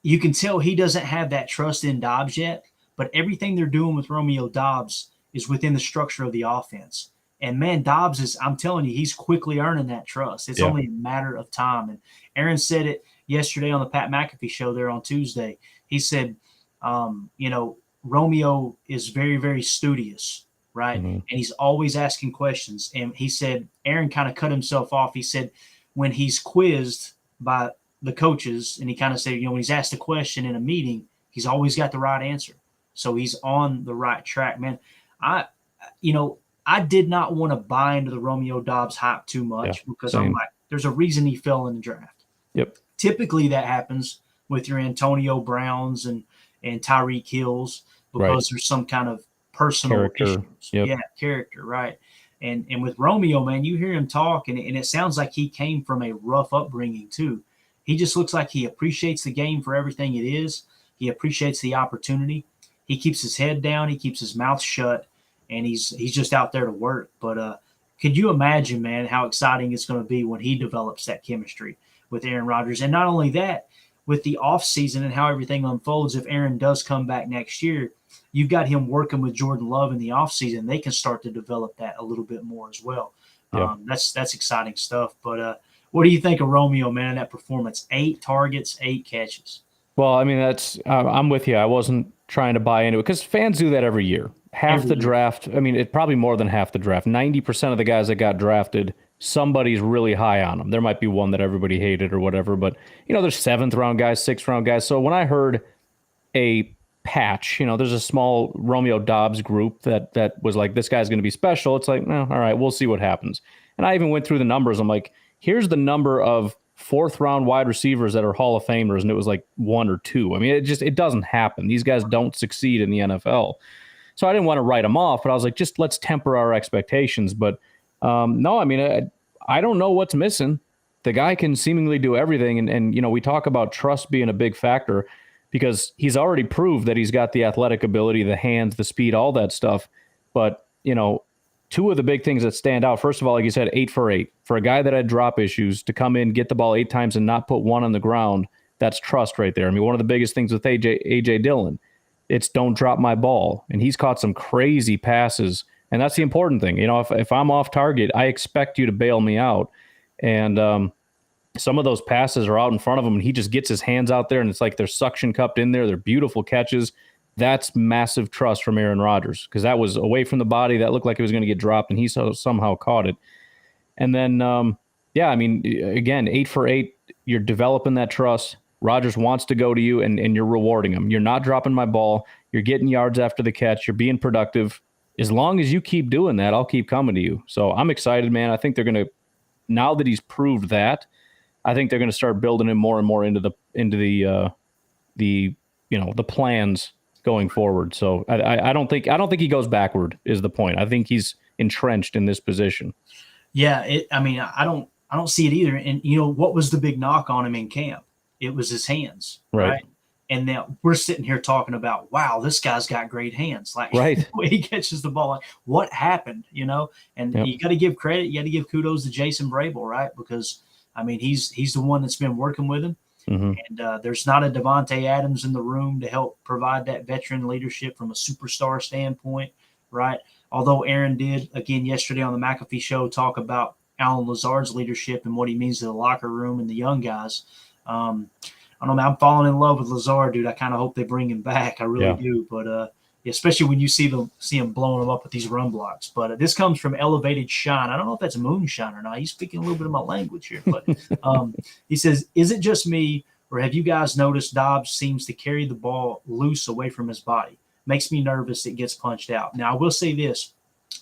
you can tell he doesn't have that trust in Dobbs yet, but everything they're doing with Romeo Dobbs is within the structure of the offense. And man, Dobbs is, I'm telling you, he's quickly earning that trust. It's only a matter of time. And Aaron said it yesterday on the Pat McAfee show there on Tuesday. He said, Romeo is very, very studious, right? Mm-hmm. And he's always asking questions. And he said, Aaron kind of cut himself off. He said, when he's quizzed by the coaches, and he kind of said, when he's asked a question in a meeting, he's always got the right answer. So he's on the right track, man. I did not want to buy into the Romeo Dobbs hype too much because same. I'm like, there's a reason he fell in the draft. Yep. Typically that happens with your Antonio Browns and Tyreek Hills because there's some kind of personal character. Issues. Yep. Yeah, character, right. And with Romeo, man, you hear him talk, and it sounds like he came from a rough upbringing too. He just looks like he appreciates the game for everything it is. He appreciates the opportunity. He keeps his head down. He keeps his mouth shut. And he's just out there to work. But could you imagine, man, how exciting it's going to be when he develops that chemistry with Aaron Rodgers? And not only that, with the offseason and how everything unfolds, if Aaron does come back next year, you've got him working with Jordan Love in the offseason. They can start to develop that a little bit more as well. Yeah. That's exciting stuff. But what do you think of Romeo, man, in that performance? 8 targets, 8 catches. Well, I mean, I'm with you. I wasn't trying to buy into it because fans do that every year. Half the draft, I mean, it's probably more than half the draft. 90% of the guys that got drafted, somebody's really high on them. There might be one that everybody hated or whatever, but, there's 7th round guys, 6th round guys. So when I heard a patch, there's a small Romeo Dobbs group that was like, this guy's going to be special. It's like, all right, we'll see what happens. And I even went through the numbers. I'm like, here's the number of 4th round wide receivers that are Hall of Famers, and it was like 1 or 2. I mean, it doesn't happen. These guys don't succeed in the NFL. So I didn't want to write them off, but I was like, just let's temper our expectations. But no, I mean, I don't know what's missing. The guy can seemingly do everything. And we talk about trust being a big factor because he's already proved that he's got the athletic ability, the hands, the speed, all that stuff. But, 2 of the big things that stand out, first of all, like you said, 8 for 8. For a guy that had drop issues to come in, get the ball 8 times and not put one on the ground, that's trust right there. I mean, one of the biggest things with A.J. Dillon, it's don't drop my ball. And he's caught some crazy passes. And that's the important thing. If I'm off target, I expect you to bail me out. And some of those passes are out in front of him, and he just gets his hands out there, and it's like they're suction cupped in there. They're beautiful catches. That's massive trust from Aaron Rodgers because that was away from the body. That looked like it was going to get dropped, and he somehow caught it. And then, I mean, again, 8 for 8, you're developing that trust. Rodgers wants to go to you, and you're rewarding him. You're not dropping my ball. You're getting yards after the catch. You're being productive. As long as you keep doing that, I'll keep coming to you. So I'm excited, man. I think they're going to, now that he's proved that, I think they're going to start building him more and more into the plans going forward. So I don't think he goes backward is the point. I think he's entrenched in this position. Yeah, I I don't see it either. And what was the big knock on him in camp? It was his hands, right? And now we're sitting here talking about, wow, this guy's got great hands. Like the way he catches the ball, like, what happened, And you got to give credit. You got to give kudos to Jason Vrabel, right? Because, I mean, he's the one that's been working with him. And there's not a Devontae Adams in the room to help provide that veteran leadership from a superstar standpoint, right? Although Aaron did, again, yesterday on the McAfee show, talk about Alan Lazard's leadership and what he means to the locker room and the young guys. I don't know. I'm falling in love with Lazard, dude. I kind of hope they bring him back. I really do. But especially when you see him blowing them up with these run blocks. But this comes from Elevated Shine. I don't know if that's moonshine or not. He's speaking a little bit of my language here. But he says, is it just me, or have you guys noticed Dobbs seems to carry the ball loose away from his body? Makes me nervous it gets punched out. Now, I will say this.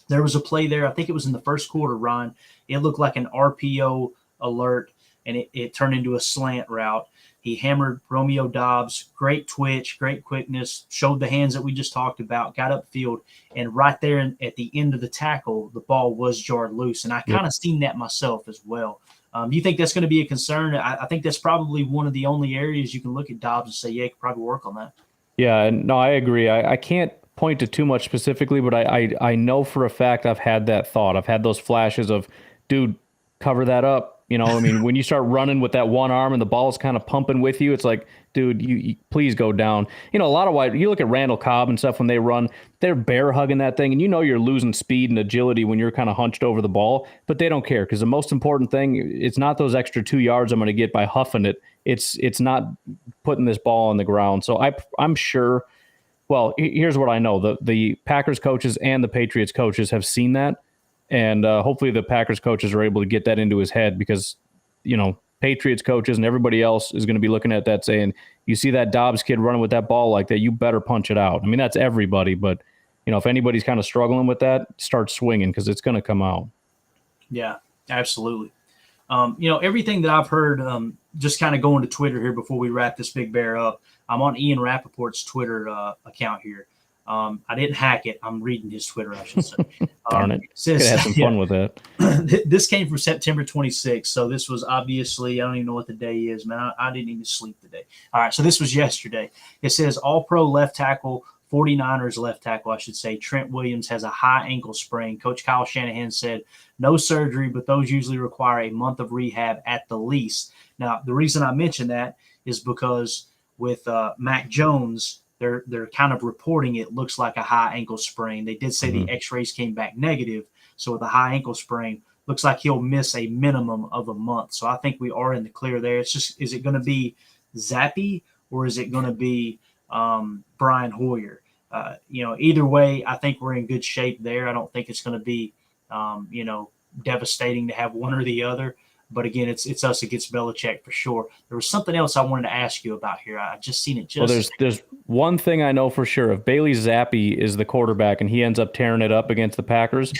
There was a play there. I think it was in the first quarter, Ron. It looked like an RPO alert, and it turned into a slant route. He hammered Romeo Dobbs, great twitch, great quickness, showed the hands that we just talked about, got upfield, and right there at the end of the tackle, the ball was jarred loose. And I kind of seen that myself as well. Do you think that's going to be a concern? I think that's probably one of the only areas you can look at Dobbs and say, yeah, he could probably work on that. Yeah, and no, I agree. I can't point to too much specifically, but I know for a fact I've had that thought. I've had those flashes of, dude, cover that up. I mean, when you start running with that one arm and the ball is kind of pumping with you, it's like, dude, you please go down. A lot of you look at Randall Cobb and stuff when they run, they're bear hugging that thing, and you're losing speed and agility when you're kind of hunched over the ball, but they don't care because the most important thing, it's not those extra 2 yards I'm going to get by huffing it. It's not putting this ball on the ground. So I'm sure. Well, here's what I know: the Packers coaches and the Patriots coaches have seen that. And hopefully the Packers coaches are able to get that into his head because, Patriots coaches and everybody else is going to be looking at that saying, you see that Dobbs kid running with that ball like that, you better punch it out. I mean, that's everybody. But, if anybody's kind of struggling with that, start swinging because it's going to come out. Yeah, absolutely. Everything that I've heard, just kind of going to Twitter here before we wrap this big bear up, I'm on Ian Rappaport's Twitter account here. I didn't hack it. I'm reading his Twitter, I should say. Darn it. Says, have some fun with that. This came from September 26th. So this was obviously, I don't even know what the day is, man. I didn't even sleep today. All right. So this was yesterday. It says All-Pro left tackle, 49ers left tackle, I should say. Trent Williams has a high ankle sprain. Coach Kyle Shanahan said no surgery, but those usually require a month of rehab at the least. Now, the reason I mention that is because with Mac Jones, they're kind of reporting it looks like a high ankle sprain. They did say the x-rays came back negative. So with a high ankle sprain, looks like he'll miss a minimum of a month. So I think we are in the clear there. It's just, is it going to be Zappe or is it going to be Brian Hoyer? Either way, I think we're in good shape there. I don't think it's going to be, devastating to have one or the other. But again, it's us against Belichick for sure. There was something else I wanted to ask you about here. I just seen it. Well, there's one thing I know for sure. If Bailey Zappe is the quarterback and he ends up tearing it up against the Packers,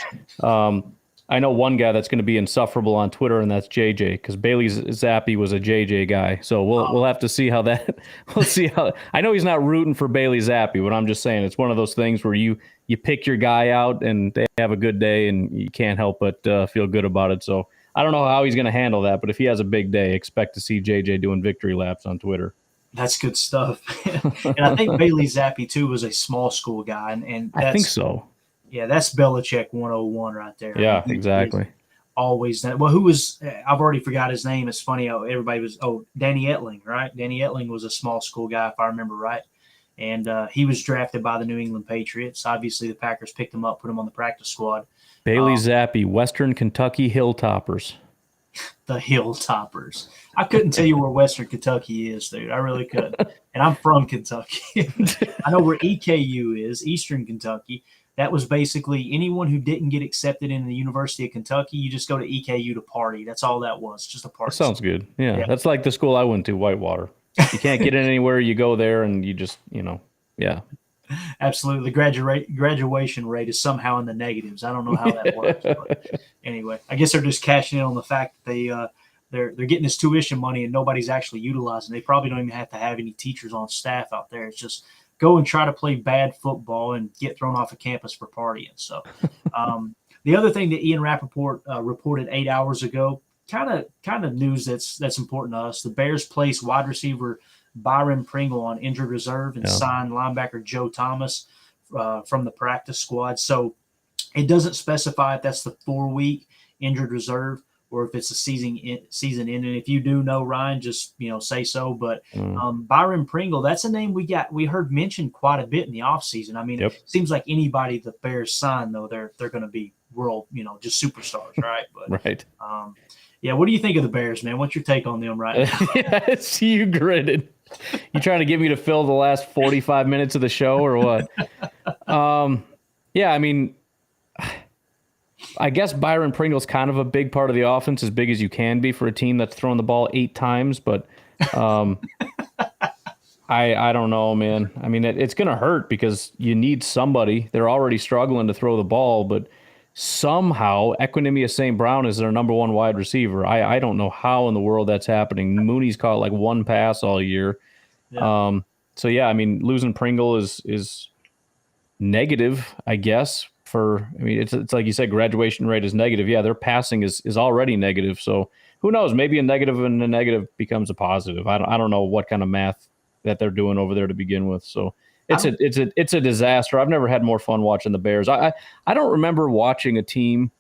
I know one guy that's going to be insufferable on Twitter, and that's JJ, because Bailey Zappe was a JJ guy. So we'll have to see how that. We'll see how. I know he's not rooting for Bailey Zappe, but I'm just saying it's one of those things where you pick your guy out and they have a good day, and you can't help but feel good about it. So I don't know how he's going to handle that, but if he has a big day, expect to see JJ doing victory laps on Twitter. That's good stuff. And I think Bailey Zappe, too, was a small school guy. And I think so. Yeah, that's Belichick 101 right there. Yeah, exactly. Always done. Well, who was – I've already forgot his name. It's funny how everybody was – Danny Etling, right? Danny Etling was a small school guy, if I remember right. And he was drafted by the New England Patriots. Obviously, the Packers picked him up, put him on the practice squad. Bailey Zappe, Western Kentucky Hilltoppers. The Hilltoppers. I couldn't tell you where Western Kentucky is, dude. I really couldn't. And I'm from Kentucky. I know where EKU is, Eastern Kentucky. That was basically anyone who didn't get accepted in the University of Kentucky, you just go to EKU to party. That's all that was, just a party. That sounds good. Yeah, that's like the school I went to, Whitewater. You can't get in anywhere, you go there, and you just, yeah. Absolutely. Graduation rate is somehow in the negatives. I don't know how that works. But anyway, I guess they're just cashing in on the fact that they're getting this tuition money and nobody's actually utilizing. They probably don't even have to have any teachers on staff out there. It's just go and try to play bad football and get thrown off of campus for partying. So the other thing that Ian Rappaport reported 8 hours ago, kind of news that's important to us. The Bears placed wide receiver Byron Pringle on injured reserve and signed linebacker Joe Thomas from the practice squad. So it doesn't specify if that's the 4-week injured reserve or if it's a season ending. If you do know, Ryan, just say so. But Byron Pringle, that's a name we heard mentioned quite a bit in the offseason. I mean, It seems like anybody the Bears sign, though, they're going to be world, just superstars, right? But right. Yeah, what do you think of the Bears, man? What's your take on them right now? I see you gritted. You trying to get me to fill the last 45 minutes of the show or what? Yeah, I mean, I guess Byron Pringle's kind of a big part of the offense, as big as you can be for a team that's thrown the ball 8 times. But I don't know, man. I mean, it's going to hurt because you need somebody. They're already struggling to throw the ball, but somehow Equinemius St. Brown is their number 1 wide receiver. I don't know how in the world that's happening. Mooney's caught like 1 pass all year. Yeah. So, yeah, I mean, losing Pringle is negative, I guess. It's like you said, graduation rate is negative. Yeah, their passing is already negative. So who knows? Maybe a negative and a negative becomes a positive. I don't know what kind of math that they're doing over there to begin with. So it's a disaster. I've never had more fun watching the Bears. I don't remember watching a team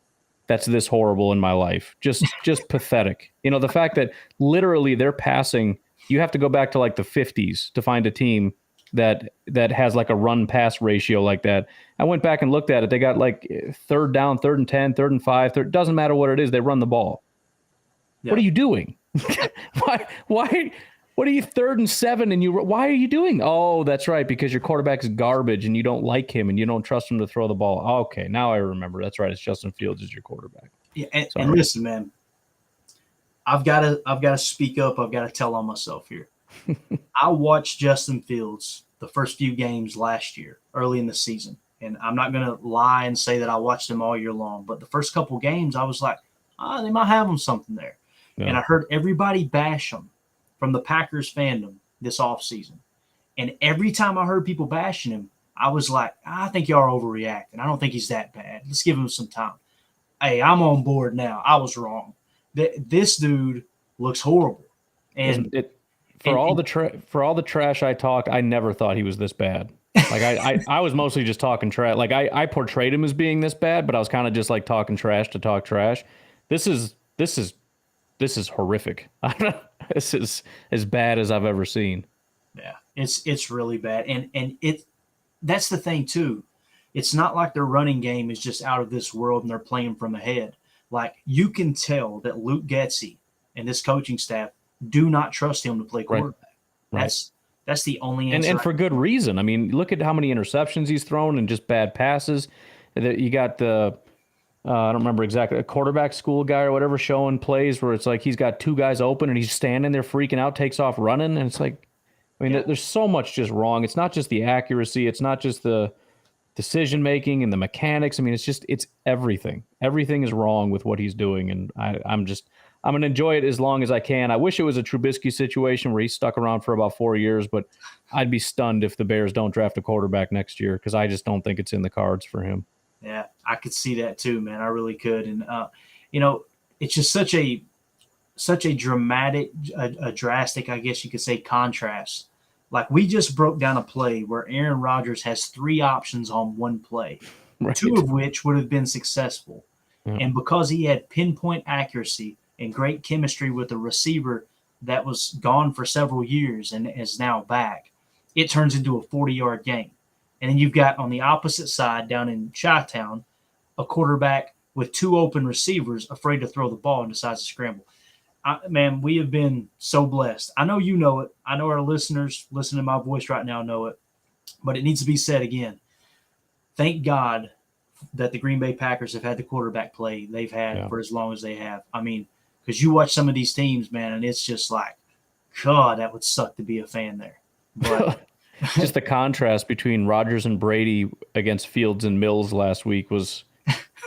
that's this horrible in my life. Just pathetic. The fact that literally they're passing, you have to go back to like the 50s to find a team that has like a run pass ratio like that. I went back and looked at it. They got like 3rd down, 3rd and 10, 3rd and 5. Doesn't matter what it is. They run the ball. Yeah. What are you doing? Why? What are you 3rd and 7 and why are you doing? Oh, that's right. Because your quarterback is garbage and you don't like him and you don't trust him to throw the ball. Okay. Now I remember. That's right. It's Justin Fields is your quarterback. Yeah. And listen, man, I've got to speak up. I've got to tell on myself here. I watched Justin Fields the first few games last year, early in the season. And I'm not going to lie and say that I watched him all year long. But the first couple games, I was like, they might have him something there. Yeah. And I heard everybody bash him from the Packers fandom this offseason. And every time I heard people bashing him, I was like, I think y'all are overreacting. I don't think he's that bad. Let's give him some time. Hey, I'm on board now. I was wrong. This dude looks horrible. And For all the trash I talk, I never thought he was this bad. Like I was mostly just talking trash. Like I portrayed him as being this bad, but I was kind of just like talking trash to talk trash. This is horrific. This is as bad as I've ever seen. Yeah, it's really bad, and that's the thing too. It's not like their running game is just out of this world and they're playing from ahead. Like you can tell that Luke Getsy and this coaching staff do not trust him to play quarterback. Right. That's the only answer. And for good reason. I mean, look at how many interceptions he's thrown and just bad passes. You got the I don't remember exactly, a quarterback school guy or whatever showing plays where it's like he's got 2 guys open and he's standing there freaking out, takes off running, and it's like, I mean, there's so much just wrong. It's not just the accuracy. It's not just the decision making and the mechanics. I mean, it's everything. Everything is wrong with what he's doing, and I'm going to enjoy it as long as I can. I wish it was a Trubisky situation where he stuck around for about 4 years, but I'd be stunned if the Bears don't draft a quarterback next year because I just don't think it's in the cards for him. Yeah, I could see that too, man. I really could. And, it's just such a dramatic, a drastic, I guess you could say, contrast. Like we just broke down a play where Aaron Rodgers has 3 options on one play, right. 2 of which would have been successful. Yeah. And because he had pinpoint accuracy and great chemistry with a receiver that was gone for several years and is now back, it turns into a 40-yard game. And then you've got on the opposite side down in Chi-Town, a quarterback with 2 open receivers afraid to throw the ball and decides to scramble. Man, we have been so blessed. I know you know it. I know our listeners listening to my voice right now know it. But it needs to be said again. Thank God that the Green Bay Packers have had the quarterback play they've had for as long as they have. I mean, because you watch some of these teams, man, and it's just like, God, that would suck to be a fan there. But just the contrast between Rodgers and Brady against Fields and Mills last week was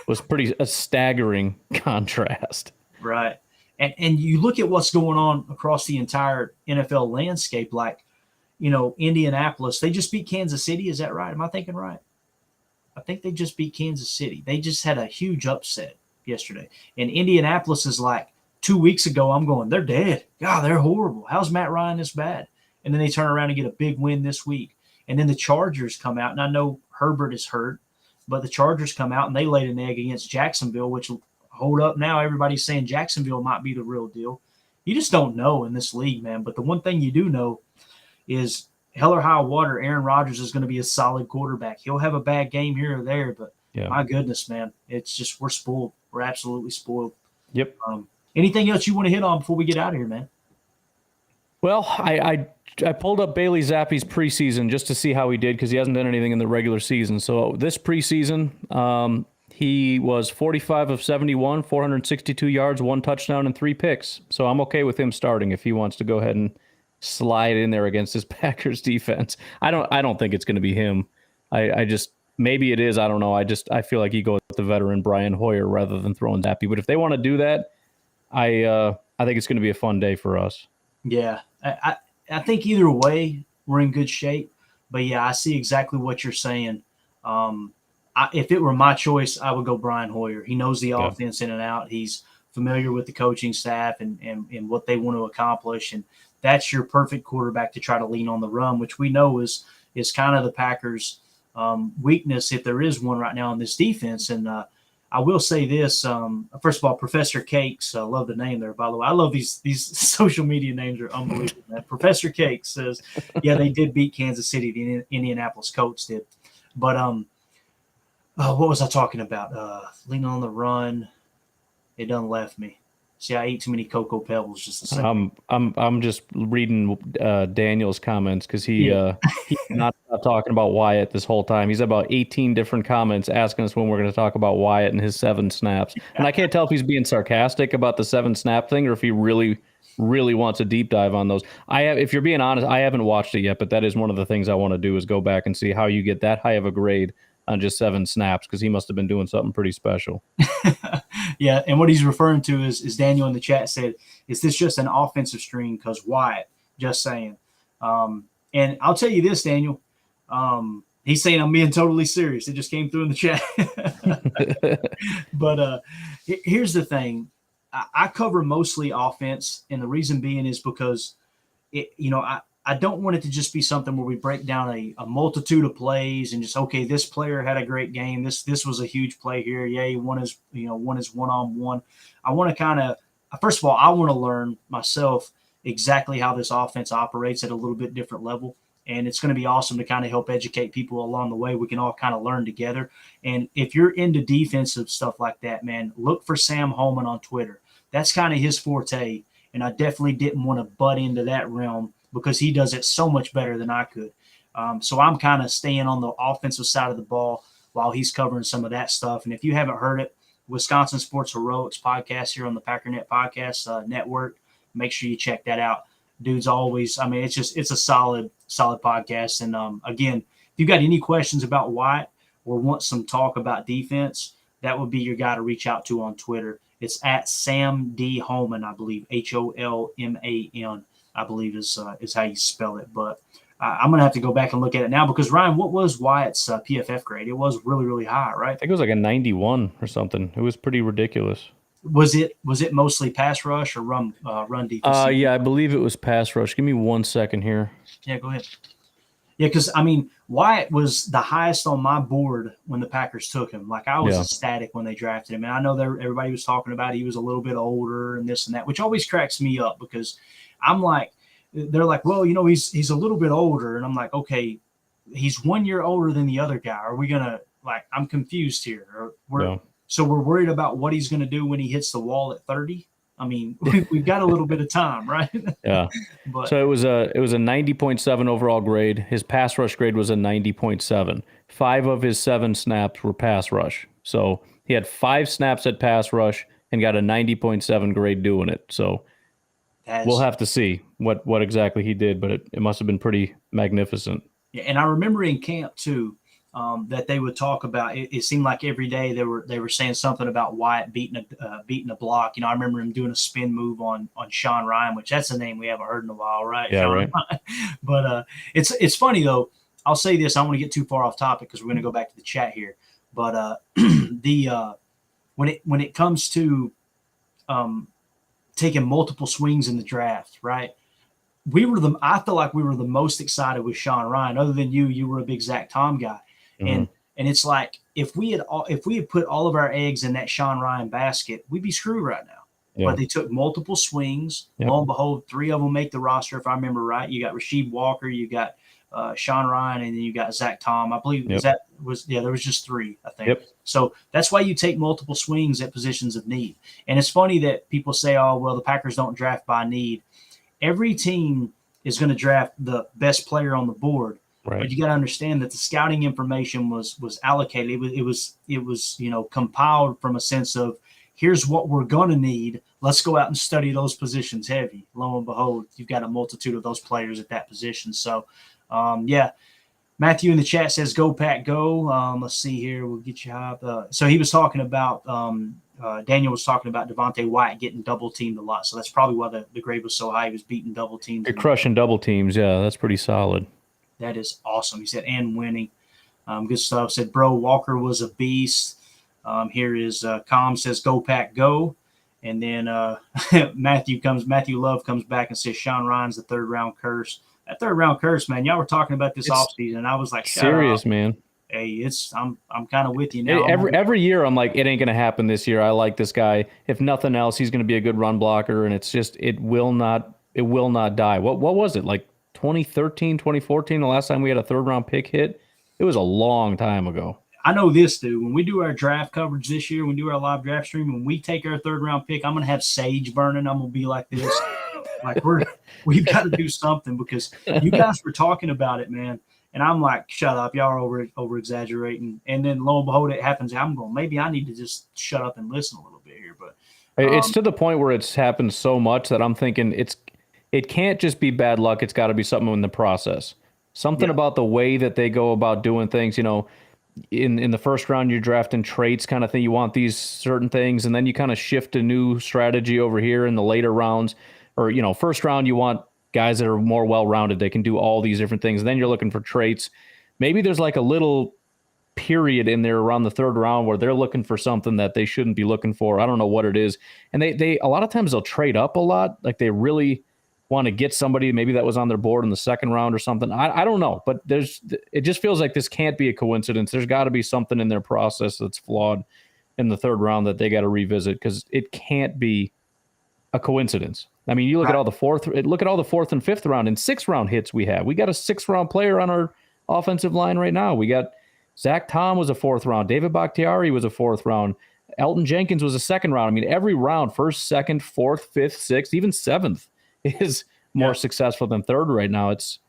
a staggering contrast. Right. And you look at what's going on across the entire NFL landscape, like, Indianapolis, they just beat Kansas City. Is that right? Am I thinking right? I think they just beat Kansas City. They just had a huge upset yesterday. And Indianapolis is like 2 weeks ago, I'm going, they're dead. God, they're horrible. How's Matt Ryan this bad? And then they turn around and get a big win this week. And then the Chargers come out, and I know Herbert is hurt, but the Chargers come out and they laid an egg against Jacksonville, which hold up now. Everybody's saying Jacksonville might be the real deal. You just don't know in this league, man. But the one thing you do know is hell or high water, Aaron Rodgers is going to be a solid quarterback. He'll have a bad game here or there, but my goodness, man, it's just we're spoiled. We're absolutely spoiled. Yep. Anything else you want to hit on before we get out of here, man? Well, I pulled up Bailey Zappi's preseason just to see how he did because he hasn't done anything in the regular season. So this preseason, he was 45 of 71, 462 yards, 1 touchdown, and 3 picks. So I'm okay with him starting if he wants to go ahead and slide in there against his Packers defense. I don't think it's going to be him. I just maybe it is. I don't know. I feel like he goes with the veteran Brian Hoyer rather than throwing Zappy. But if they want to do that, I think it's going to be a fun day for us. Yeah, I think either way we're in good shape. But yeah, I see exactly what you're saying. If it were my choice, I would go Brian Hoyer. He knows the offense in and out. He's familiar with the coaching staff and what they want to accomplish. And that's your perfect quarterback to try to lean on the run, which we know is kind of the Packers' weakness, if there is one right now in this defense. And I will say this. First of all, Professor Cakes, I love the name there, by the way. I love these social media names are unbelievable, man. Professor Cakes says, yeah, they did beat Kansas City. The Indianapolis Colts did. But what was I talking about? Leaning on the run. It done left me. See, I ate too many Cocoa Pebbles just a second. I'm just reading Daniel's comments because he's not talking about Wyatt this whole time. He's about 18 different comments asking us when we're going to talk about Wyatt and his 7 snaps. And I can't tell if he's being sarcastic about the 7 snap thing or if he really, really wants a deep dive on those. If you're being honest, I haven't watched it yet, but that is one of the things I want to do is go back and see how you get that high of a grade on just 7 snaps because he must have been doing something pretty special. Yeah, and what he's referring to is Daniel in the chat said, is this just an offensive string because Wyatt? Just saying. And I'll tell you this, Daniel. He's saying I'm being totally serious. It just came through in the chat. But here's the thing. I cover mostly offense, and the reason being is because, I don't want it to just be something where we break down a multitude of plays and just, okay, this player had a great game. This was a huge play here. Yeah, he won his one-on-one. I want to kind of, first of all, I want to learn myself exactly how this offense operates at a little bit different level. And it's going to be awesome to kind of help educate people along the way. We can all kind of learn together. And if you're into defensive stuff like that, man, look for Sam Holman on Twitter. That's kind of his forte. And I definitely didn't want to butt into that realm because he does it so much better than I could. So I'm kind of staying on the offensive side of the ball while he's covering some of that stuff. And if you haven't heard it, Wisconsin Sports Heroics podcast here on the Packernet Podcast Network, make sure you check that out. Dude's always, it's a solid podcast. And again, if you got any questions about Wyatt or want some talk about defense, that would be your guy to reach out to on Twitter. It's at Sam D. Holman, I believe, Holman. I believe is how you spell it. But I'm going to have to go back and look at it now because, Ryan, what was Wyatt's PFF grade? It was really, really high, right? I think it was like a 91 or something. It was pretty ridiculous. Was it mostly pass rush or run defense? Yeah, I believe it was pass rush. Give me 1 second here. Yeah, go ahead. Yeah, because, Wyatt was the highest on my board when the Packers took him. Like, I was ecstatic when they drafted him. And I know everybody was talking about he was a little bit older and this and that, which always cracks me up because – I'm like, they're like, well, he's a little bit older. And I'm like, okay, he's 1 year older than the other guy. Are we going to, I'm confused here. So we're worried about what he's going to do when he hits the wall at 30. We've got a little bit of time, right? Yeah. So it was a 90.7 overall grade. His pass rush grade was a 90.7. 5 of his 7 snaps were pass rush. So he had 5 snaps at pass rush and got a 90.7 grade doing it. So we'll have to see what exactly he did, but it must have been pretty magnificent. Yeah, and I remember in camp too that they would talk about. It seemed like every day they were saying something about Wyatt beating a block. I remember him doing a spin move on Sean Ryan, which that's a name we haven't heard in a while, right? Yeah, Sean right. Ryan. But it's funny though. I'll say this. I don't want to get too far off topic because we're going to go back to the chat here. But when it comes to taking multiple swings in the draft, right? I feel like we were the most excited with Sean Ryan. Other than you were a big Zach Tom guy, Mhm. and it's like if we had put all of our eggs in that Sean Ryan basket, we'd be screwed right now. Yeah. But they took multiple swings. Yep. Lo and behold, 3 of them make the roster, if I remember right. You got Rasheed Walker, you got Sean Ryan, and then you got Zach Tom. I believe there was just 3, I think. Yep. So that's why you take multiple swings at positions of need. And it's funny that people say, oh, well, the Packers don't draft by need. Every team is going to draft the best player on the board. Right. But you got to understand that the scouting information was allocated. It was compiled from a sense of, here's what we're going to need. Let's go out and study those positions heavy. Lo and behold, you've got a multitude of those players at that position. So, Matthew in the chat says, go, Pack, go. Let's see here. We'll get you up. So he was talking about Daniel was talking about Devontae White getting double-teamed a lot. So that's probably why the grade was so high. He was beating double teams. You're crushing double teams. Yeah, that's pretty solid. That is awesome. He said, and winning. Good stuff. Said, bro, Walker was a beast. Here is Com says, go, Pack, go. And then Matthew Love comes back and says, Sean Ryan's the third-round curse. That third-round curse, man, y'all were talking about this offseason, and I was like, serious, man. Hey, I'm kind of with you now. Every year, I'm like, it ain't going to happen this year. I like this guy. If nothing else, he's going to be a good run blocker, and it's just it will not die. What was it, like 2013, 2014, the last time we had a third-round pick hit? It was a long time ago. I know this, dude. When we do our draft coverage this year, when we do our live draft stream, when we take our third-round pick, I'm going to have sage burning. I'm going to be like this. Like we've got to do something because you guys were talking about it, man. And I'm like, shut up, y'all are over exaggerating. And then lo and behold, it happens. I'm going, maybe I need to just shut up and listen a little bit here. But it's to the point where it's happened so much that I'm thinking it can't just be bad luck. It's got to be something in the process. Something about the way that they go about doing things. You know, in the first round, you're drafting traits kind of thing. You want these certain things, and then you kind of shift a new strategy over here in the later rounds. Or, you know, first round, you want guys that are more well-rounded. They can do all these different things. And then you're looking for traits. Maybe there's like a little period in there around the third round where they're looking for something that they shouldn't be looking for. I don't know what it is. And they a lot of times they'll trade up a lot. Like they really want to get somebody maybe that was on their board in the second round or something. I don't know. But it just feels like this can't be a coincidence. There's got to be something in their process that's flawed in the third round that they got to revisit because it can't be a coincidence. I mean, you look at all the fourth and fifth round and sixth round hits we have. We got a 6th round player on our offensive line right now. We got Zach Tom was a 4th round. David Bakhtiari was a 4th round. Elton Jenkins was a 2nd round. I mean, every round, 1st, 2nd, 4th, 5th, 6th, even 7th is more successful than 3rd right now. It's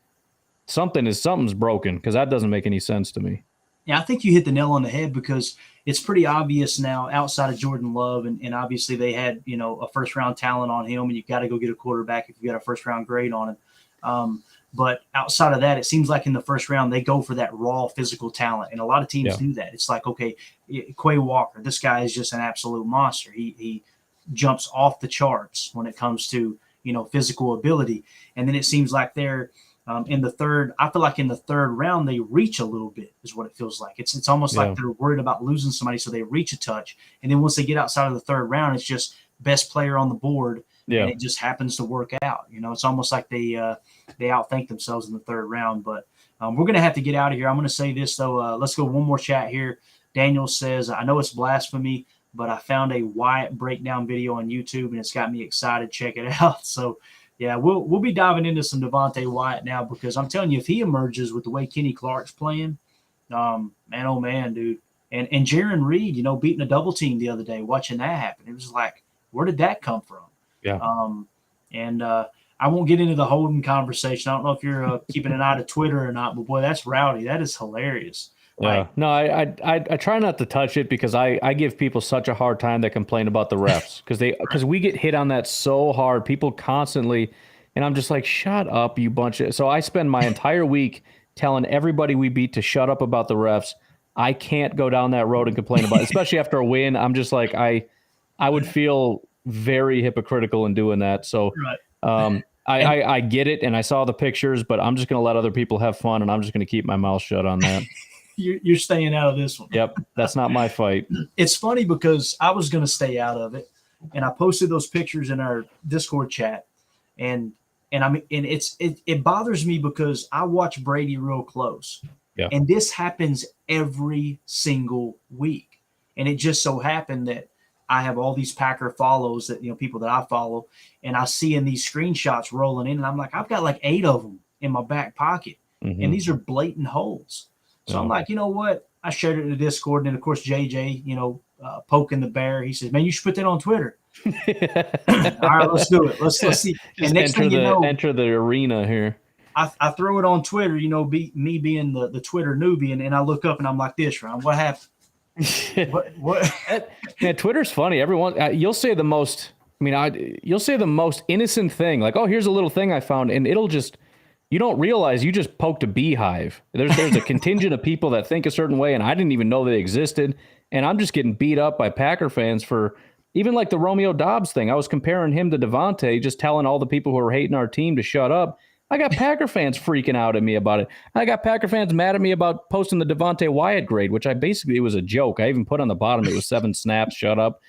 something's broken because that doesn't make any sense to me. Yeah, I think you hit the nail on the head because it's pretty obvious now outside of Jordan Love, and obviously they had, you know, a first-round talent on him, and you've got to go get a quarterback if you got a first-round grade on him. But outside of that, it seems like in the first round they go for that raw physical talent, and a lot of teams do that. It's like, okay, Quay Walker, this guy is just an absolute monster. He jumps off the charts when it comes to, you know, physical ability, and then it seems like they're in the third, I feel like in the third round, they reach a little bit is what it feels like. It's almost like they're worried about losing somebody, so they reach a touch. And then once they get outside of the third round, it's just best player on the board, and it just happens to work out. You know, it's almost like they outthink themselves in the third round. But we're going to have to get out of here. I'm going to say this, though. Let's go one more chat here. Daniel says, I know it's blasphemy, but I found a Wyatt breakdown video on YouTube, and it's got me excited. Check it out. So, yeah, we'll be diving into some Devontae Wyatt now because I'm telling you, if he emerges with the way Kenny Clark's playing, man, oh man, dude. And Jaron Reed, you know, beating a double team the other day, watching that happen. It was like, where did that come from? Yeah. I won't get into the Holden conversation. I don't know if you're keeping an eye to Twitter or not, but boy, that's rowdy. That is hilarious. Yeah. No, I try not to touch it because I give people such a hard time that complain about the refs because we get hit on that so hard. People constantly, and I'm just like, shut up, you bunch of. So I spend my entire week telling everybody we beat to shut up about the refs. I can't go down that road and complain about it, especially after a win. I'm just like, I would feel very hypocritical in doing that. So I get it, and I saw the pictures, but I'm just going to let other people have fun, and I'm just going to keep my mouth shut on that. You're staying out of this one. Yep, that's not my fight. It's funny because I was going to stay out of it, and I posted those pictures in our Discord chat, and it bothers me because I watch Brady real close, Yeah. and this happens every single week, and it just so happened that I have all these Packer follows that people that I follow, and I see in these screenshots rolling in, and I'm like, I've got like 8 of them in my back pocket, and these are blatant holes. So I'm like, you know what? I shared it in the Discord, and then of course JJ, poking the bear. He says, "Man, you should put that on Twitter." All right, let's do it. Let's see. Just and next thing you know, enter the arena here. I throw it on Twitter. Me being the Twitter newbie, and I look up and I'm like, "This, Ryan, what happened?" What? Man, Twitter's funny. Everyone, you'll say the most. You'll say the most innocent thing, like, "Oh, here's a little thing I found," and it'll just. You don't realize you just poked a beehive. There's a contingent of people that think a certain way, and I didn't even know they existed. And I'm just getting beat up by Packer fans for even like the Romeo Dobbs thing. I was comparing him to Devontae, just telling all the people who are hating our team to shut up. I got Packer fans freaking out at me about it. I got Packer fans mad at me about posting the Devontae Wyatt grade, which it was a joke. I even put on the bottom, it was 7 snaps, shut up.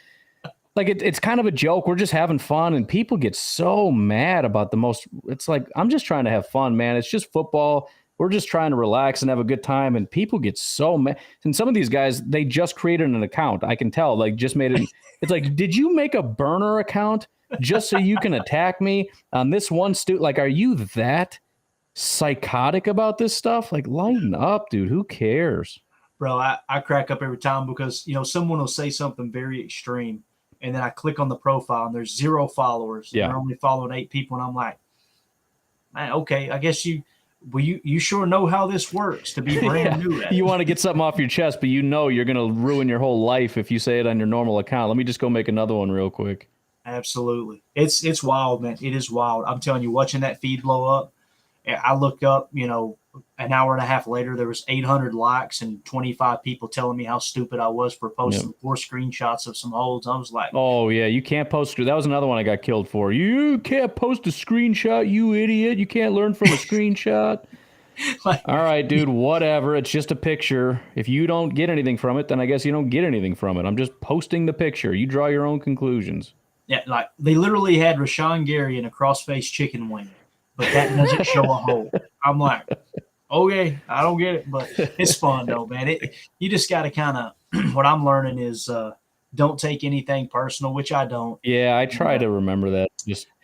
Like, it's kind of a joke. We're just having fun, and people get so mad about the most. It's like, I'm just trying to have fun, man. It's just football. We're just trying to relax and have a good time, and people get so mad. And some of these guys, they just created an account. I can tell, like, just made it. It's like, did you make a burner account just so you can attack me on this one Like, are you that psychotic about this stuff? Like, lighten up, dude. Who cares? Bro, I crack up every time because, someone will say something very extreme, and then I click on the profile and there's 0 followers. Yeah. They're only following 8 people. And I'm like, man, okay, I guess you sure know how this works to be brand new at it. You want to get something off your chest, but you're going to ruin your whole life if you say it on your normal account. Let me just go make another one real quick. Absolutely. It's wild, man. It is wild. I'm telling you, watching that feed blow up, I looked up, an hour and a half later, there was 800 likes and 25 people telling me how stupid I was for posting 4 screenshots of some holds. I was like, oh, yeah, you can't post. That was another one I got killed for. You can't post a screenshot, you idiot. You can't learn from a screenshot. All right, dude, whatever. It's just a picture. If you don't get anything from it, then I guess you don't get anything from it. I'm just posting the picture. You draw your own conclusions. Yeah, like they literally had Rashawn Gary in a cross-faced chicken wing, but that doesn't show a hole. I'm like, okay, I don't get it, but it's fun though, man. You just got to kind of, what I'm learning is don't take anything personal, which I don't. Yeah, I try to remember that.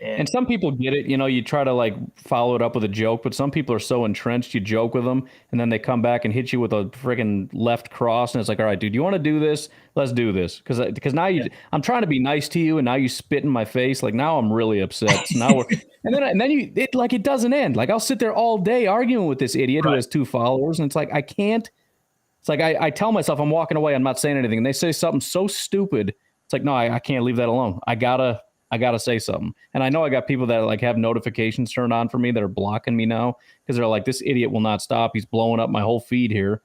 And some people get it, you try to like follow it up with a joke, but some people are so entrenched, you joke with them, and then they come back and hit you with a friggin' left cross, and it's like, all right, dude, you want to do this? Let's do this. Because now I'm trying to be nice to you, and now you spit in my face. Like, now I'm really upset. So now and then it doesn't end. Like, I'll sit there all day arguing with this idiot who has 2 followers, and it's like, I can't. It's like I tell myself I'm walking away, I'm not saying anything, and they say something so stupid. It's like, no, I can't leave that alone. I gotta say something. And I know I got people that like have notifications turned on for me that are blocking me now because they're like, this idiot will not stop. He's blowing up my whole feed here.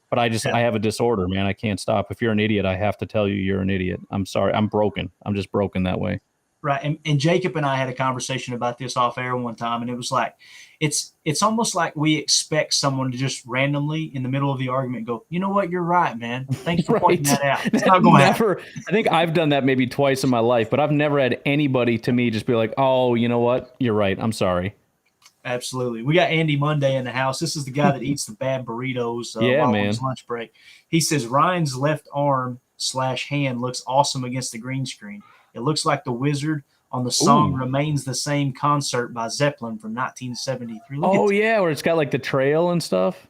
But I have a disorder, man. I can't stop. If you're an idiot, I have to tell you you're an idiot. I'm sorry. I'm broken. I'm just broken that way. Right. And Jacob and I had a conversation about this off air one time, and it was like, it's almost like we expect someone to just randomly in the middle of the argument go, you know what, you're right, man. Thanks for pointing that out. It's not going to happen. I think I've done that maybe twice in my life, but I've never had anybody to me just be like, oh, you know what, you're right. I'm sorry. Absolutely. We got Andy Monday in the house. This is the guy that eats the bad burritos while on his lunch break. He says Ryan's left arm / hand looks awesome against the green screen. It looks like the wizard on the song Remains the Same concert by Zeppelin from 1973. Yeah, where it's got like the trail and stuff.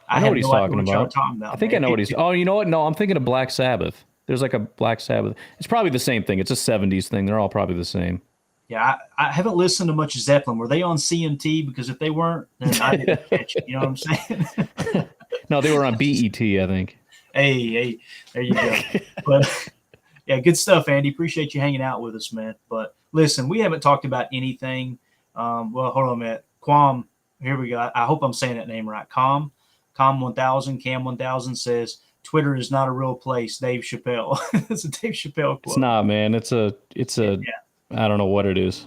I know what he's talking about. I think I know what he's. Oh, you know what? No, I'm thinking of Black Sabbath. There's like a Black Sabbath. It's probably the same thing. It's a 70s thing. They're all probably the same. Yeah, I haven't listened to much of Zeppelin. Were they on CMT? Because if they weren't, then I didn't catch it. You know what I'm saying? No, they were on BET, I think. Hey, there you go. But yeah, good stuff, Andy. Appreciate you hanging out with us, man. But listen, we haven't talked about anything. Well, hold on a minute. Quam, here we go. I hope I'm saying that name right. Cam 1000 says Twitter is not a real place. Dave Chappelle. It's a Dave Chappelle quote. It's not, man. It's a. I don't know what it is.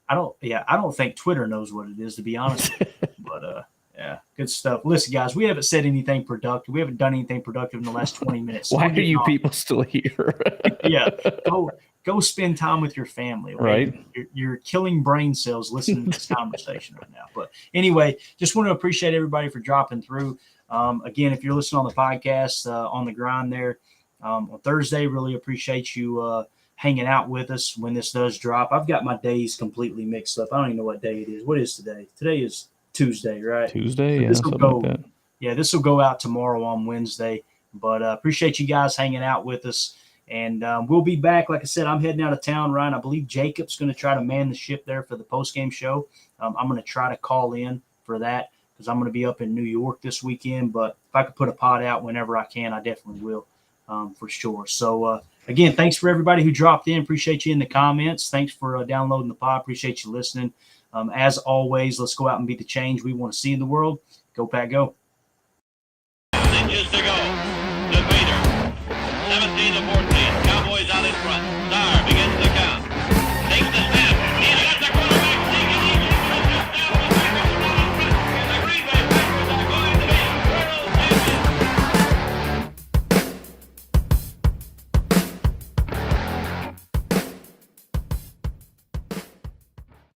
I don't think Twitter knows what it is, to be honest. But yeah, good stuff. Listen, guys, we haven't said anything productive. We haven't done anything productive in the last 20 minutes. So why are you people still here? Yeah, go go spend time with your family. Okay? Right. You're killing brain cells listening to this conversation right now. But anyway, just want to appreciate everybody for dropping through. Again, if you're listening on the podcast, on the grind there on Thursday, really appreciate you hanging out with us when this does drop. I've got my days completely mixed up. I don't even know what day it is. What is today? Today is Tuesday, right? Tuesday, So yeah, this will something go. like that. Yeah, this will go out tomorrow on Wednesday. But appreciate you guys hanging out with us. And we'll be back. Like I said, I'm heading out of town, Ryan. I believe Jacob's going to try to man the ship there for the postgame show. I'm going to try to call in for that because I'm going to be up in New York this weekend. But if I could put a pod out whenever I can, I definitely will for sure. So, again, thanks for everybody who dropped in. Appreciate you in the comments. Thanks for downloading the pod. Appreciate you listening. As always, let's go out and be the change we want to see in the world. Go, Pat, go. Inches to go. The Vader. 17 to 14. Cowboys out in front.